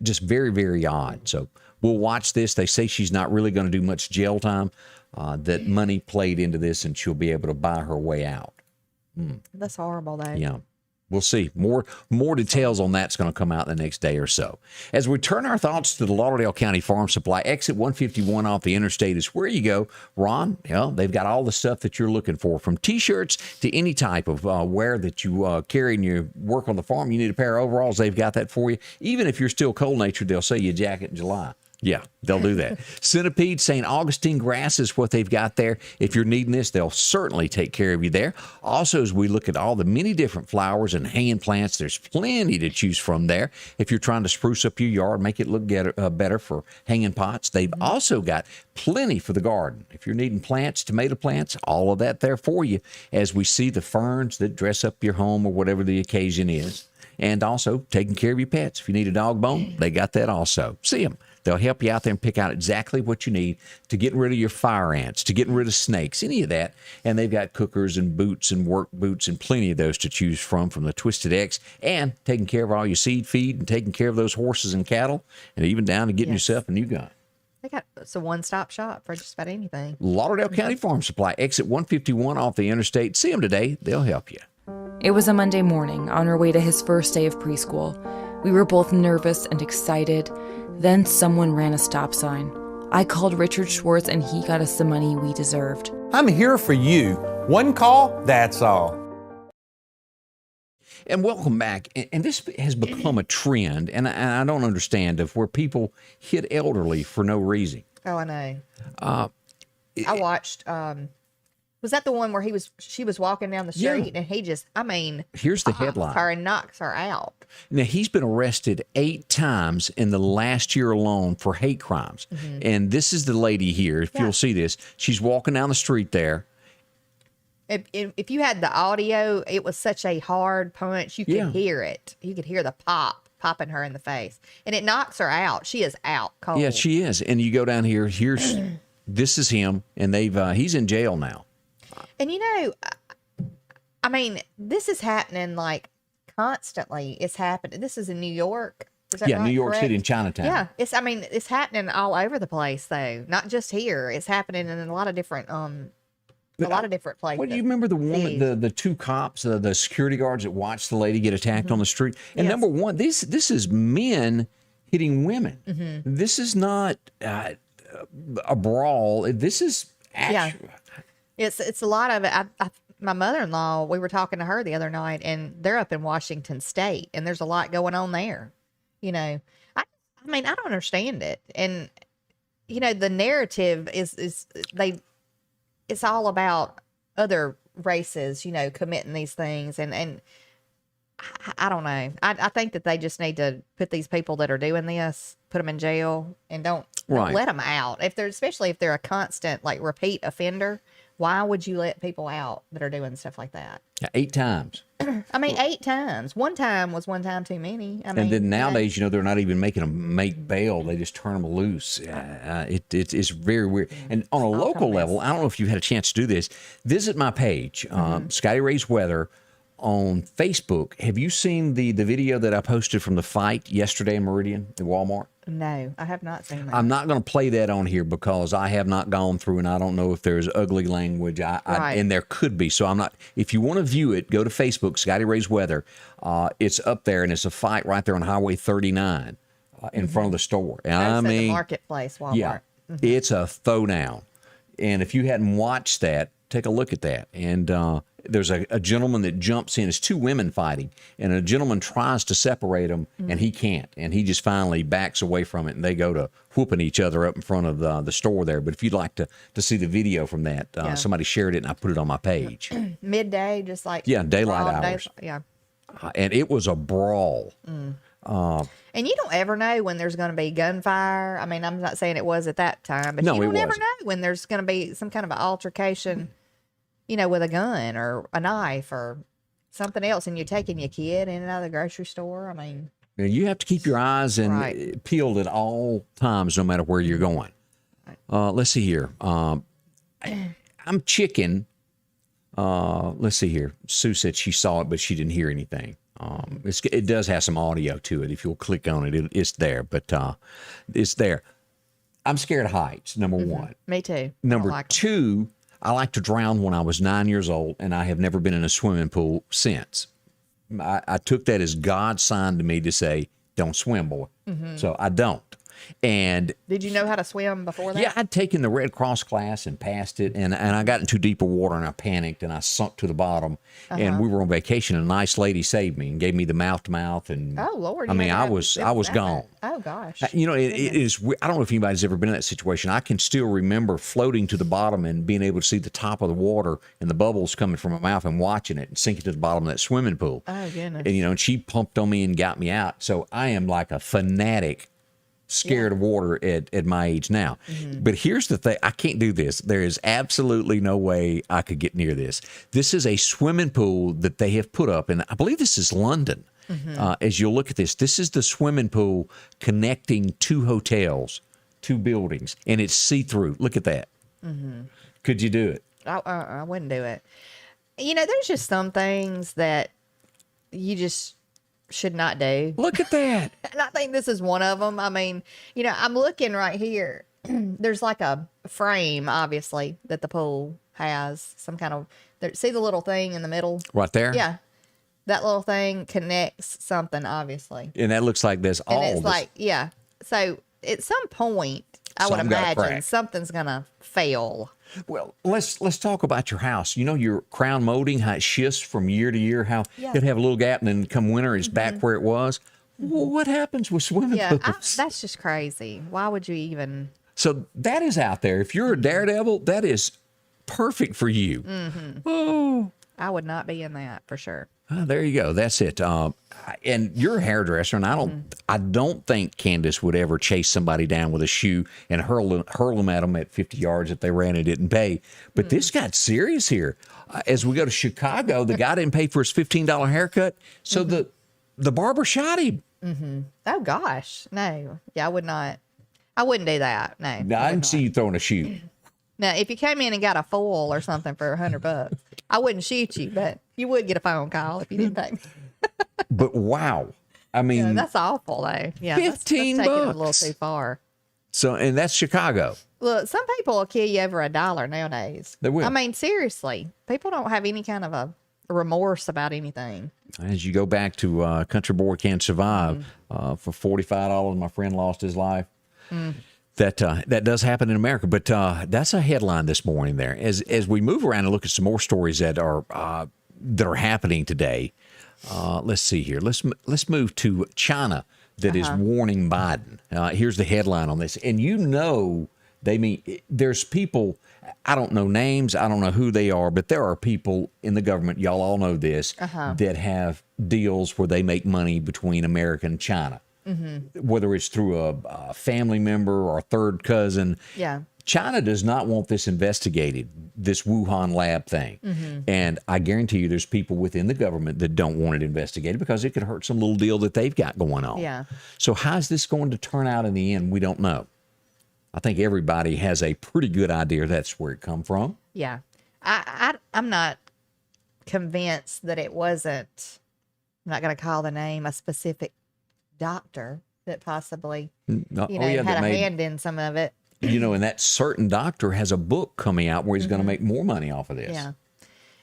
Just very, very odd. So we'll watch this. They say she's not really going to do much jail time, that money played into this, and she'll be able to buy her way out. That's horrible, though. Yeah. We'll see. More details on that's going to come out the next day or so. As we turn our thoughts to the Lauderdale County Farm Supply, exit 151 off the interstate is where you go. Ron, they've got all the stuff that you're looking for, from T-shirts to any type of wear that you carry in your work on the farm. You need a pair of overalls, they've got that for you. Even if you're still cold-natured, they'll sell you a jacket in July. Yeah, they'll do that. Centipede, St. Augustine grass is what they've got there. If you're needing this, they'll certainly take care of you there. Also, as we look at all the many different flowers and hanging plants, there's plenty to choose from there. If you're trying to spruce up your yard, make it look better for hanging pots, they've also got plenty for the garden. If you're needing plants, tomato plants, all of that there for you, as we see the ferns that dress up your home or whatever the occasion is. And also taking care of your pets. If you need a dog bone, they got that also. See them. They'll help you out there and pick out exactly what you need to get rid of your fire ants, to get rid of snakes, any of that. And they've got cookers and boots and work boots and plenty of those to choose from the Twisted X, and taking care of all your seed feed and taking care of those horses and cattle, and even down to getting yourself a new gun. It's a one-stop shop for just about anything. Lauderdale County Farm Supply, exit 151 off the interstate. See them today. They'll help you. It was a Monday morning on our way to his first day of preschool. We were both nervous and excited. Then someone ran a stop sign. I called Richard Schwartz and he got us the money we deserved. I'm here for you. One call, that's all. And welcome back. And this has become a trend, and I don't understand, of where people hit elderly for no reason. Oh, I know. I watched. Was that the one where she was walking down the street and he just, here's the headline. Her and knocks her out. Now, he's been arrested 8 times in the last year alone for hate crimes. And this is the lady here. If you'll see this, she's walking down the street there. If you had the audio, it was such a hard punch. You could hear it. You could hear the popping her in the face. And it knocks her out. She is out cold. Yeah, she is. And you go down here, this is him, and he's in jail now. And this is happening like constantly. It's happening. This is in New York. Is that right? New York Correct? City and Chinatown. Yeah, it's happening all over the place though. Not just here. It's happening in a lot of different places. What do you remember the woman, the 2 cops, the security guards that watched the lady get attacked on the street? And number one, this is men hitting women. This is not a brawl. This is actual. Yeah. It's a lot of it. My mother-in-law, we were talking to her the other night, and they're up in Washington State, and there's a lot going on there. I don't understand it. And the narrative is it's all about other races, committing these things, and I don't know. I think that they just need to put these people that are doing this, put them in jail, and don't let them out. Especially if they're a constant repeat offender. Why would you let people out that are doing stuff like that? 8 times. I mean, 8 times. One time was one time too many. I mean, And then nowadays, they're not even making them make bail. They just turn them loose. It's very weird. And on a local level, I don't know if you've had a chance to do this. Visit my page, Scotty Ray's Weather, on Facebook. Have you seen the video that I posted from the fight yesterday in Meridian at Walmart? No, I have not seen that. I'm not going to play that on here because I have not gone through, and I don't know if there's ugly language. And there could be. So I'm not. If you want to view it, go to Facebook, Scotty Ray's Weather. It's up there, and it's a fight right there on Highway 39 in front of the store. And I mean, the marketplace, Walmart. yeah, it's a throwdown. And if you hadn't watched that, take a look at that. And there's a gentleman that jumps in. It's 2 women fighting, and a gentleman tries to separate them, and he can't. And he just finally backs away from it, and they go to whooping each other up in front of the store there. But if you'd like to see the video from that, somebody shared it, and I put it on my page. Midday, just like daylight hours. And it was a brawl. And you don't ever know when there's going to be gunfire. I mean, I'm not saying it was at that time, but you don't ever know when there's going to be some kind of an altercation, with a gun or a knife or something else, and you're taking your kid in and out of the grocery store. I mean, you have to keep your eyes peeled at all times, no matter where you're going. Let's see here. I'm chicken. Let's see here. Sue said she saw it, but she didn't hear anything. It does have some audio to it. If you'll click on it, it's there. But it's there. I'm scared of heights, number one. Me too. Number 2, I like to drown when I was 9 years old, and I have never been in a swimming pool since. I took that as God's sign to me to say, don't swim, boy. So I don't. And did you know how to swim before that? Yeah, I'd taken the Red Cross class and passed it, and I got into deeper water, and I panicked, and I sunk to the bottom. And we were on vacation, and a nice lady saved me and gave me the mouth-to-mouth. And oh Lord! I mean, I was gone. Oh gosh! It is. I don't know if anybody's ever been in that situation. I can still remember floating to the bottom and being able to see the top of the water and the bubbles coming from my mouth and watching it and sinking to the bottom of that swimming pool. Oh goodness! And and she pumped on me and got me out. So I am like a fanatic. Scared of water at my age now. But here's the thing. I can't do this. There is absolutely no way I could get near this. This is a swimming pool that they have put up, and I believe this is London. As you'll look at this is the swimming pool connecting 2 hotels, 2 buildings, and it's see-through. Look at that. Could you do it? I wouldn't do it. There's just some things that you just should not do. Look at that. And I think this is one of them. I mean, I'm looking right here. There's like a frame, obviously, that the pool has some kind of. See the little thing in the middle? Right there? Yeah. That little thing connects something, obviously. And that looks like this. And it's like, yeah. So at some point, I would imagine something's going to fail. Well, let's talk about your house. Your crown molding, how it shifts from year to year, how it'd have a little gap, and then come winter, it's back where it was. Well, what happens with swimming pools? That's just crazy. Why would you even? So that is out there. If you're a daredevil, that is perfect for you. Oh, I would not be in that for sure. There you go. That's it. And you're a hairdresser, and I don't think Candace would ever chase somebody down with a shoe and hurl them at them at 50 yards if they ran and didn't pay. But this got serious here. As we go to Chicago, the guy didn't pay for his $15 haircut, so the barber shot him. Oh gosh, no. Yeah, I would not. I wouldn't do that. No, I didn't see you throwing a shoe. Now, if you came in and got a foil or something for $100, I wouldn't shoot you, but you would get a phone call if you didn't pay me. But wow, I mean, that's awful though. Yeah, $15. That's taking it a little too far. So, and that's Chicago. Look, some people will kill you over $1 nowadays. They will. I mean, seriously, people don't have any kind of a remorse about anything. As you go back to Country Boy Can't Survive, for $45, my friend lost his life. That does happen in America, but that's a headline this morning there. As we move around and look at some more stories that are happening today, let's see here. Let's move to China that is warning Biden. Here's the headline on this, and there's people. I don't know names. I don't know who they are, but there are people in the government. Y'all all know this that have deals where they make money between America and China. Whether it's through a family member or a third cousin. Yeah. China does not want this investigated, this Wuhan lab thing. And I guarantee you there's people within the government that don't want it investigated because it could hurt some little deal that they've got going on. Yeah. So how's this going to turn out in the end? We don't know. I think everybody has a pretty good idea that's where it come from. Yeah. I'm not convinced that it wasn't, I'm not going to call the name, a specific doctor that possibly, had a hand in some of it. And that certain doctor has a book coming out where he's going to make more money off of this. Yeah.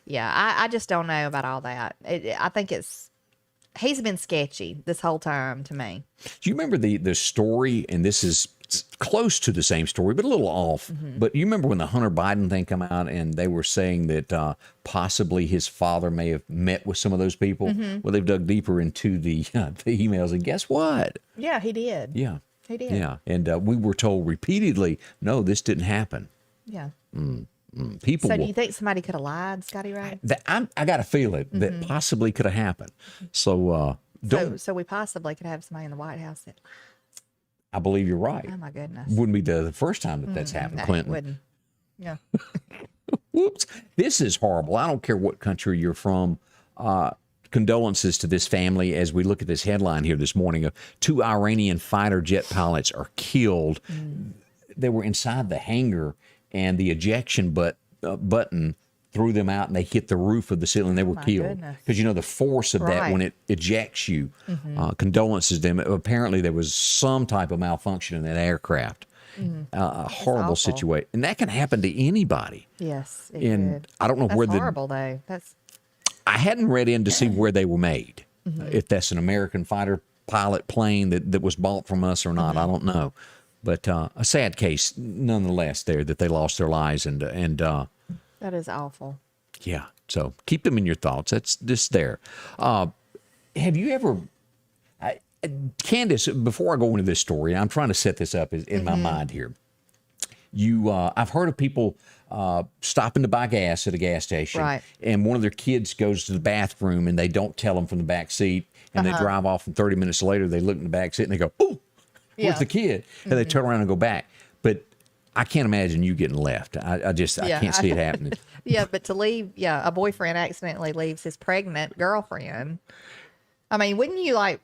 Yeah. I just don't know about all that. I think he's been sketchy this whole time to me. Do you remember the story, and this is close to the same story, but a little off. But you remember when the Hunter Biden thing came out and they were saying that possibly his father may have met with some of those people? Well, they've dug deeper into the emails, and guess what? Yeah, he did. Yeah. He did. Yeah. And we were told repeatedly, no, this didn't happen. Yeah. People. So do you think somebody could have lied, Scotty Ray? I got a feeling that possibly could have happened. So don't. So we possibly could have somebody in the White House that. I believe you're right. Oh my goodness. Wouldn't be the first time that's happened, No, Clinton. it wouldn't. Yeah. Whoops. This is horrible. I don't care what country you're from. Condolences to this family as we look at this headline here this morning of 2 Iranian fighter jet pilots are killed. They were inside the hangar and the ejection button threw them out and they hit the roof of the ceiling. They were killed. Because, the force of that when it ejects you. Condolences to them. Apparently, there was some type of malfunction in that aircraft. A horrible situation. And that can happen to anybody. Yes, it And could. I don't know That's where horrible, though. I hadn't read in to see where they were made. If that's an American fighter pilot plane that was bought from us or not, I don't know. But a sad case, nonetheless, there that they lost their lives and that is awful. yeah. So keep them in your thoughts. That's just there. Have you ever, Candace? Before I go into this story, I'm trying to set this up in my mind here. I've heard of people stopping to buy gas at a gas station, Right. and one of their kids goes to the bathroom, and they don't tell them from the back seat, and they drive off, and 30 minutes later, they look in the back seat, and they go, "Oh, where's the kid?" And they turn around and go back. But I can't imagine you getting left. I can't see it happening. Yeah, but to leave, a boyfriend accidentally leaves his pregnant girlfriend. I mean, wouldn't you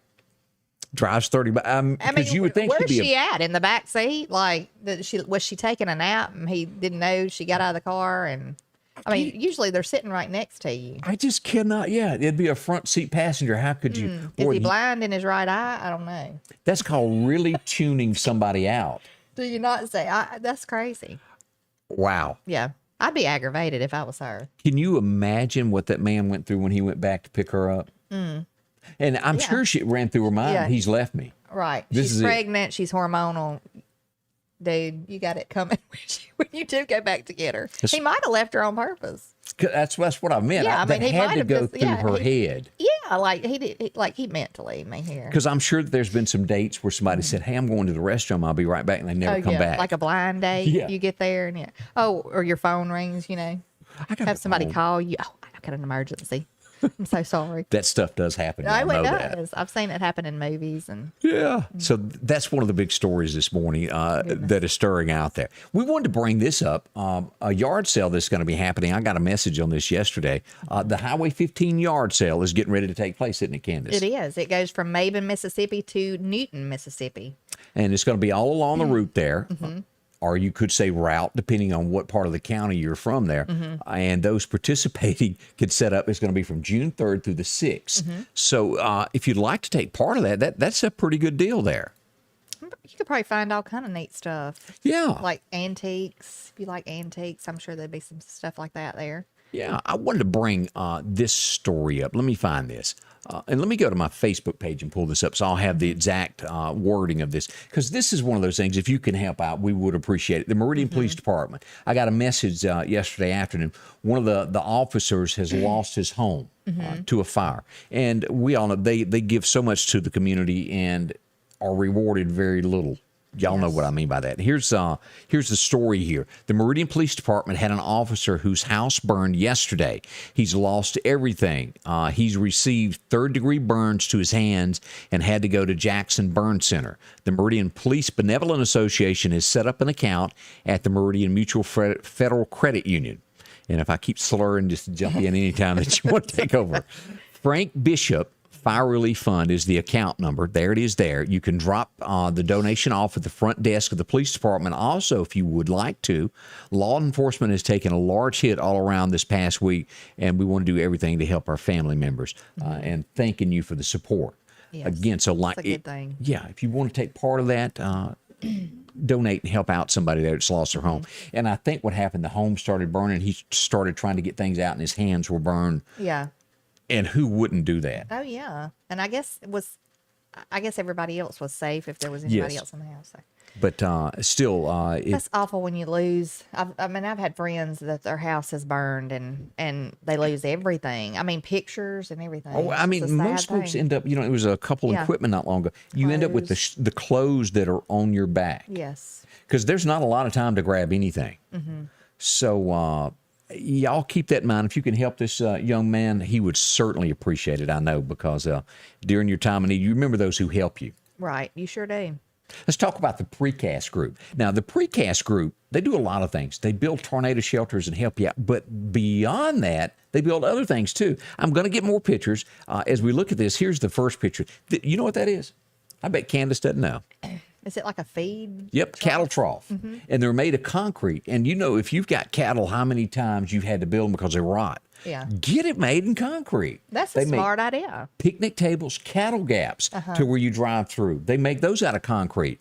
Drives 30, because you would think where's she'd be she at in the back seat? Was she taking a nap and he didn't know she got out of the car? And I mean, usually they're sitting right next to you. I just cannot. Yeah, it'd be a front seat passenger. How could you? Is he blind in his right eye? I don't know. That's called really tuning somebody out. Do you not say? That's crazy. Wow. Yeah, I'd be aggravated if I was her. Can you imagine what that man went through when he went back to pick her up? And I'm sure she ran through her mind. Yeah. He's left me. Right. This She's is it. pregnant. She's hormonal. Dude, you got it coming when you do go back to get her. He might have left her on purpose. That's what I meant. Yeah, I mean, that he had might to have go just- through yeah, her head. Yeah, like he meant to leave me here. Because I'm sure that there's been some dates where somebody said, "Hey, I'm going to the restroom. I'll be right back," and they never come back. Like a blind date. Yeah. You get there and or your phone rings. Have somebody call you. Oh, I've got an emergency. I'm so sorry. That stuff does happen. No, I know it that. does. I've seen it happen in movies and. Yeah. So that's one of the big stories this morning that is stirring out there. We wanted to bring this up. A yard sale that's going to be happening. I got a message on this yesterday. The Highway 15 yard sale is getting ready to take place, isn't it, Candace? It is. It goes from Maben, Mississippi to Newton, Mississippi. And it's going to be all along the route there. Or you could say route, depending on what part of the county you're from there. And those participating could set up. It's going to be from June 3rd through the 6th. So if you'd like to take part of that's a pretty good deal there. You could probably find all kind of neat stuff. Yeah. Like antiques. If you like antiques, I'm sure there'd be some stuff like that there. Yeah, I wanted to bring this story up. Let me find this. And let me go to my Facebook page and pull this up so I'll have the exact wording of this. Because this is one of those things, if you can help out, we would appreciate it. The Meridian Police Department. I got a message yesterday afternoon. One of the officers has lost his home to a fire. And we all know they give so much to the community and are rewarded very little Y'all know what I mean by that. Here's the story here. The Meridian Police Department had an officer whose house burned yesterday. He's lost everything. He's received third-degree burns to his hands and had to go to Jackson Burn Center. The Meridian Police Benevolent Association has set up an account at the Meridian Mutual Federal Credit Union. And if I keep slurring, just jump in anytime that you want to take over. Frank Bishop Fire Relief Fund is the account number. There it is there. You can drop the donation off at the front desk of the police department. Also, if you would like to, law enforcement has taken a large hit all around this past week, and we want to do everything to help our family members. And thanking you for the support. Yes, Again, so like, that's a good thing. Yeah, if you want to take part of that, donate and help out somebody there that's lost their home. And I think what happened, the home started burning. He started trying to get things out, and his hands were burned. Yeah. And who wouldn't do that? Oh yeah. And I guess everybody else was safe if there was anybody Yes. else in the house. So. But still, That's awful when you lose. I've had friends that their house is burned and they lose everything. I mean, pictures and everything. oh, I It's mean, a sad most folks thing. end up, it was a couple Yeah. equipment not long ago. You end up with the clothes that are on your back. Yes. Because there's not a lot of time to grab anything. So y'all keep that in mind. If you can help this young man, he would certainly appreciate it, I know, because during your time of need, you remember those who help you. Right. You sure do. Let's talk about the precast group. Now, the precast group, they do a lot of things. They build tornado shelters and help you out. But beyond that, they build other things too. I'm going to get more pictures. As we look at this, here's the first picture. You know what that is? I bet Candace doesn't know. Is it like a feed? Yep, cattle trough. And they're made of concrete. And if you've got cattle, how many times you've had to build them because they rot? Yeah. Get it made in concrete. That's They a make smart idea. picnic tables, cattle gaps to where you drive through. They make those out of concrete.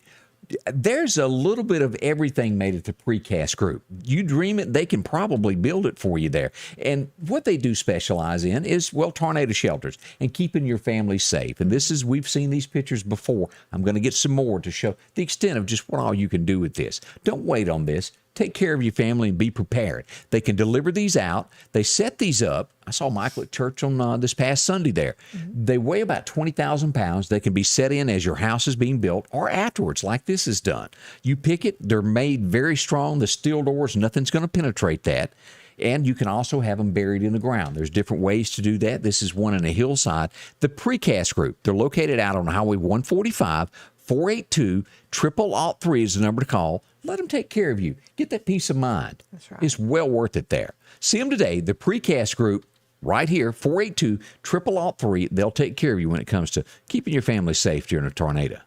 There's a little bit of everything made at the precast group. You dream it, they can probably build it for you there. And what they do specialize in is, tornado shelters and keeping your family safe. And we've seen these pictures before. I'm going to get some more to show the extent of just what all you can do with this. Don't wait on this. Take care of your family and be prepared. They can deliver these out. They set these up. I saw Michael at church on this past Sunday there. They weigh about 20,000 pounds. They can be set in as your house is being built or afterwards, like this is done. You pick it. They're made very strong. The steel doors, nothing's going to penetrate that. And you can also have them buried in the ground. There's different ways to do that. This is one in a hillside. The Precast Group, they're located out on Highway 145. 482-0003 is the number to call. Let them take care of you. Get that peace of mind. That's right. It's well worth it there. See them today, the Precast Group, right here, 482-0003. They'll take care of you when it comes to keeping your family safe during a tornado.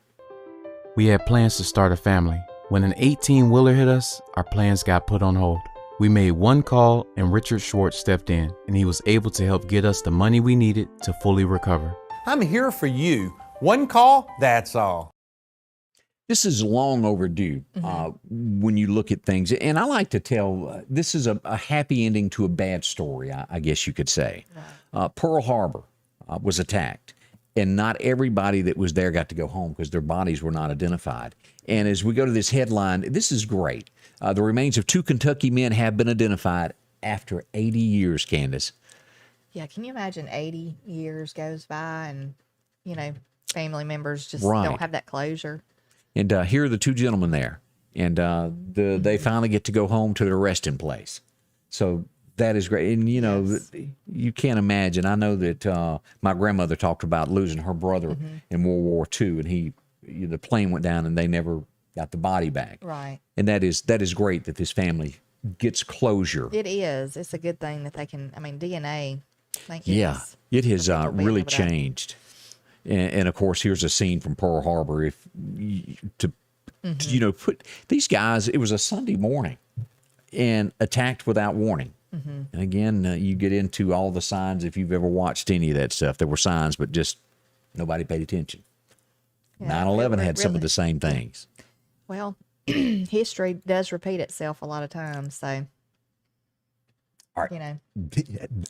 We had plans to start a family. When an 18-wheeler hit us, our plans got put on hold. We made one call and Richard Schwartz stepped in, and he was able to help get us the money we needed to fully recover. I'm here for you. One call, that's all. This is long overdue when you look at things. And I like to tell, this is a happy ending to a bad story, I guess you could say. Right. Pearl Harbor was attacked, and not everybody that was there got to go home because their bodies were not identified. And as we go to this headline, this is great. The remains of 2 Kentucky men have been identified after 80 years, Candace. Yeah. Can you imagine 80 years goes by and, family members just Right. don't have that closure? And here are the 2 gentlemen there. And they finally get to go home to their resting place. So that is great. And, Yes. you can't imagine. I know that my grandmother talked about losing her brother in World War II. And the plane went down and they never got the body back. Right. And that is great that this family gets closure. It is. It's a good thing that they can, DNA. Thank you. Yeah, it has For people being really able to- changed. And of course, here's a scene from Pearl Harbor. Put these guys, it was a Sunday morning and attacked without warning. And again, you get into all the signs. If you've ever watched any of that stuff, there were signs, but just nobody paid attention. Yeah, 9/11 it had some of really- the same things. Well, history does repeat itself a lot of times. So, All right.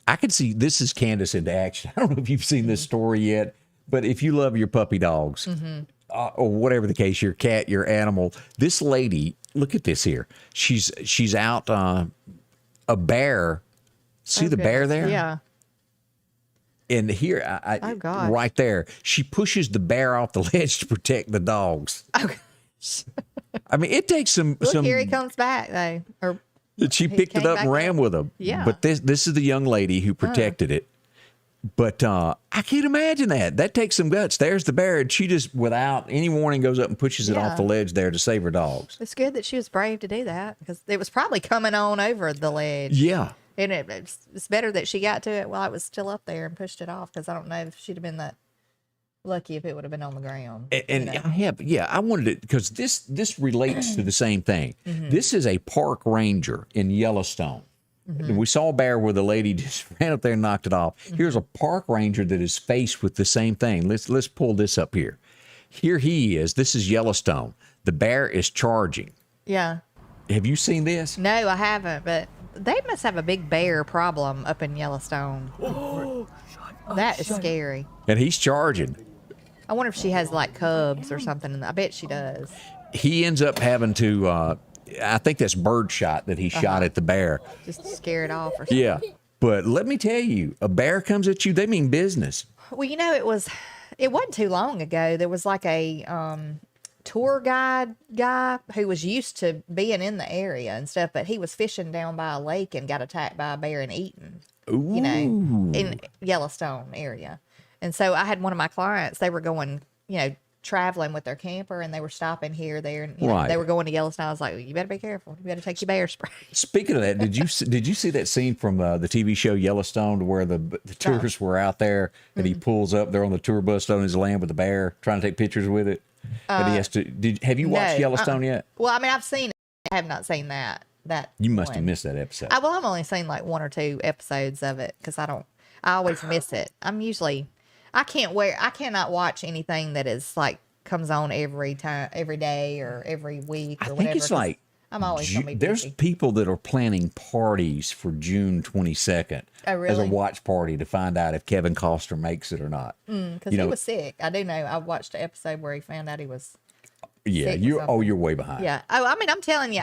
I can see this is Candace into action. I don't know if you've seen this story yet, but if you love your puppy dogs or whatever the case, your cat, your animal, this lady, look at this here. She's out a bear. See the bear there? Yeah. And here, Oh, gosh. right there, she pushes the bear off the ledge to protect the dogs. Okay. I mean, it takes some. Look, here he comes back, though. Or She he picked it came up and back ran up. with him. Yeah. But this is the young lady who protected it. But I can't imagine that. That takes some guts. There's the bear, and she just, without any warning, goes up and pushes it off the ledge there to save her dogs. It's good that she was brave to do that because it was probably coming on over the ledge. Yeah. And it's better that she got to it while it was still up there and pushed it off because I don't know if she'd have been that lucky if it would have been on the ground. And I wanted it because this relates to the same thing. This is a park ranger in Yellowstone. And we saw a bear where the lady just ran up there and knocked it off. Here's a park ranger that is faced with the same thing. Let's pull this up here. Here he is. This is Yellowstone. The bear is charging. Yeah. Have you seen this? No, I haven't, but they must have a big bear problem up in Yellowstone. That is scary. And he's charging. I wonder if she has like cubs or something. I bet she does. He ends up having to, I think that's bird shot that he shot at the bear. Just scare it off or something. Yeah. But let me tell you, a bear comes at you, they mean business. Well, it wasn't too long ago. There was like a tour guide guy who was used to being in the area and stuff, but he was fishing down by a lake and got attacked by a bear and eaten, in Yellowstone area. And so I had one of my clients, they were going, traveling with their camper and they were stopping here, there, and they were going to Yellowstone. I was like, you better be careful. You better take your bear spray. Speaking of that, did you see that scene from the TV show Yellowstone where the tourists were out there and he pulls up there on the tour bus on his land with the bear trying to take pictures with it? And he has to. Have you watched Yellowstone yet? Well, I mean, I've seen it. I have not seen that. You must have missed that episode. I've only seen like 1 or 2 episodes of it because I always miss it. I cannot watch anything that is like comes on every day or every week or I whatever. think it's like I'm always gonna be there's busy. people that are planning parties for June 22nd Oh, really? as a watch party to find out if Kevin Costner makes it or not. Because he was sick. I do know. I watched an episode where he found out he was. Yeah, sick or something. you're way behind. Yeah. Oh, I mean, I'm telling you,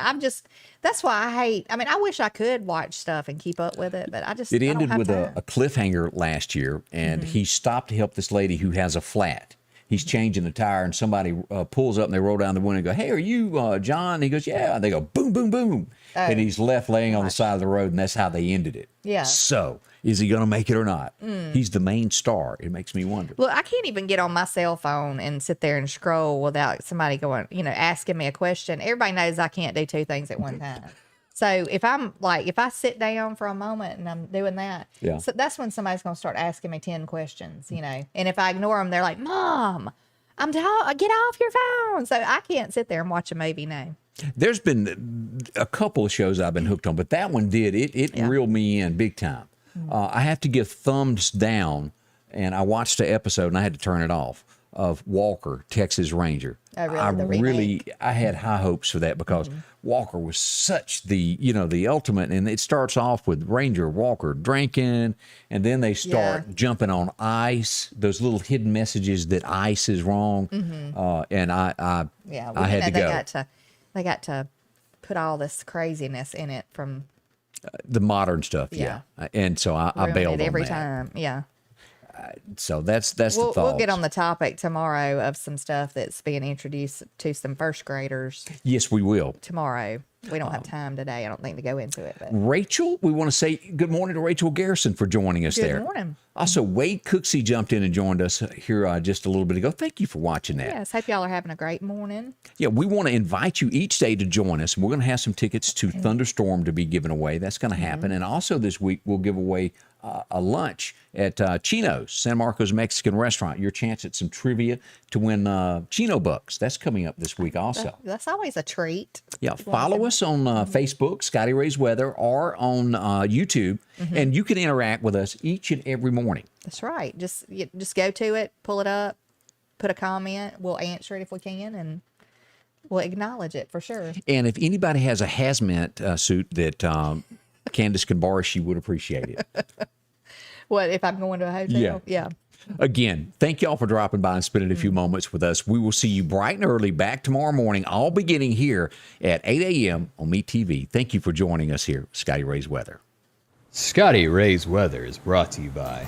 that's why I hate. I mean, I wish I could watch stuff and keep up with it, but I just. It I don't ended have with time. a cliffhanger last year, and he stopped to help this lady who has a flat. He's changing the tire, and somebody pulls up, and they roll down the window and go, "Hey, are you John?" And he goes, "Yeah." And they go, "Boom, boom, boom," and he's left laying on the side of the road, and that's how they ended it. Yeah. So, is he going to make it or not? He's the main star. It makes me wonder. Well, I can't even get on my cell phone and sit there and scroll without somebody going, asking me a question. Everybody knows I can't do 2 things at one time. So if I sit down for a moment and I'm doing that, so that's when somebody's going to start asking me 10 questions, And if I ignore them, they're like, "Mom, get off your phone." So I can't sit there and watch a movie now. There's been a couple of shows I've been hooked on, but that one did. It reeled me in big time. I have to give thumbs down, and I watched the episode and I had to turn it off, of Walker, Texas Ranger. Oh, really? I had high hopes for that because Walker was such the ultimate, and it starts off with Ranger Walker drinking, and then they start jumping on ice, those little hidden messages that ice is wrong. And I had to go. They got to put all this craziness in it from the modern stuff, and so I bailed on every that. time, So that's the thought. We'll get on the topic tomorrow of some stuff that's being introduced to some first graders. Yes, we will. Tomorrow. We don't have time today, I don't think, to go into it. But Rachel, we want to say good morning to Rachel Garrison for joining us there. Good morning. Also, Wade Cooksey jumped in and joined us here just a little bit ago. Thank you for watching that. Yes, hope y'all are having a great morning. Yeah, we want to invite you each day to join us. We're going to have some tickets to Thunderstorm to be given away. That's going to happen. And also this week, we'll give away a lunch at Chino's, San Marcos Mexican restaurant. Your chance at some trivia to win Chino Bucks. That's coming up this week also. That's always a treat. Yeah, follow us on Facebook, Scotty Ray's Weather, or on YouTube, and you can interact with us each and every morning. That's right. Just go to it, pull it up, put a comment. We'll answer it if we can, and we'll acknowledge it for sure. And if anybody has a hazmat suit that Candace can borrow, she would appreciate it. What, if I'm going to a hotel? Yeah. Again, thank y'all for dropping by and spending a few moments with us. We will see you bright and early back tomorrow morning, all beginning here at 8 a.m. on MeTV. Thank you for joining us here, Scotty Ray's Weather. Scotty Ray's Weather is brought to you by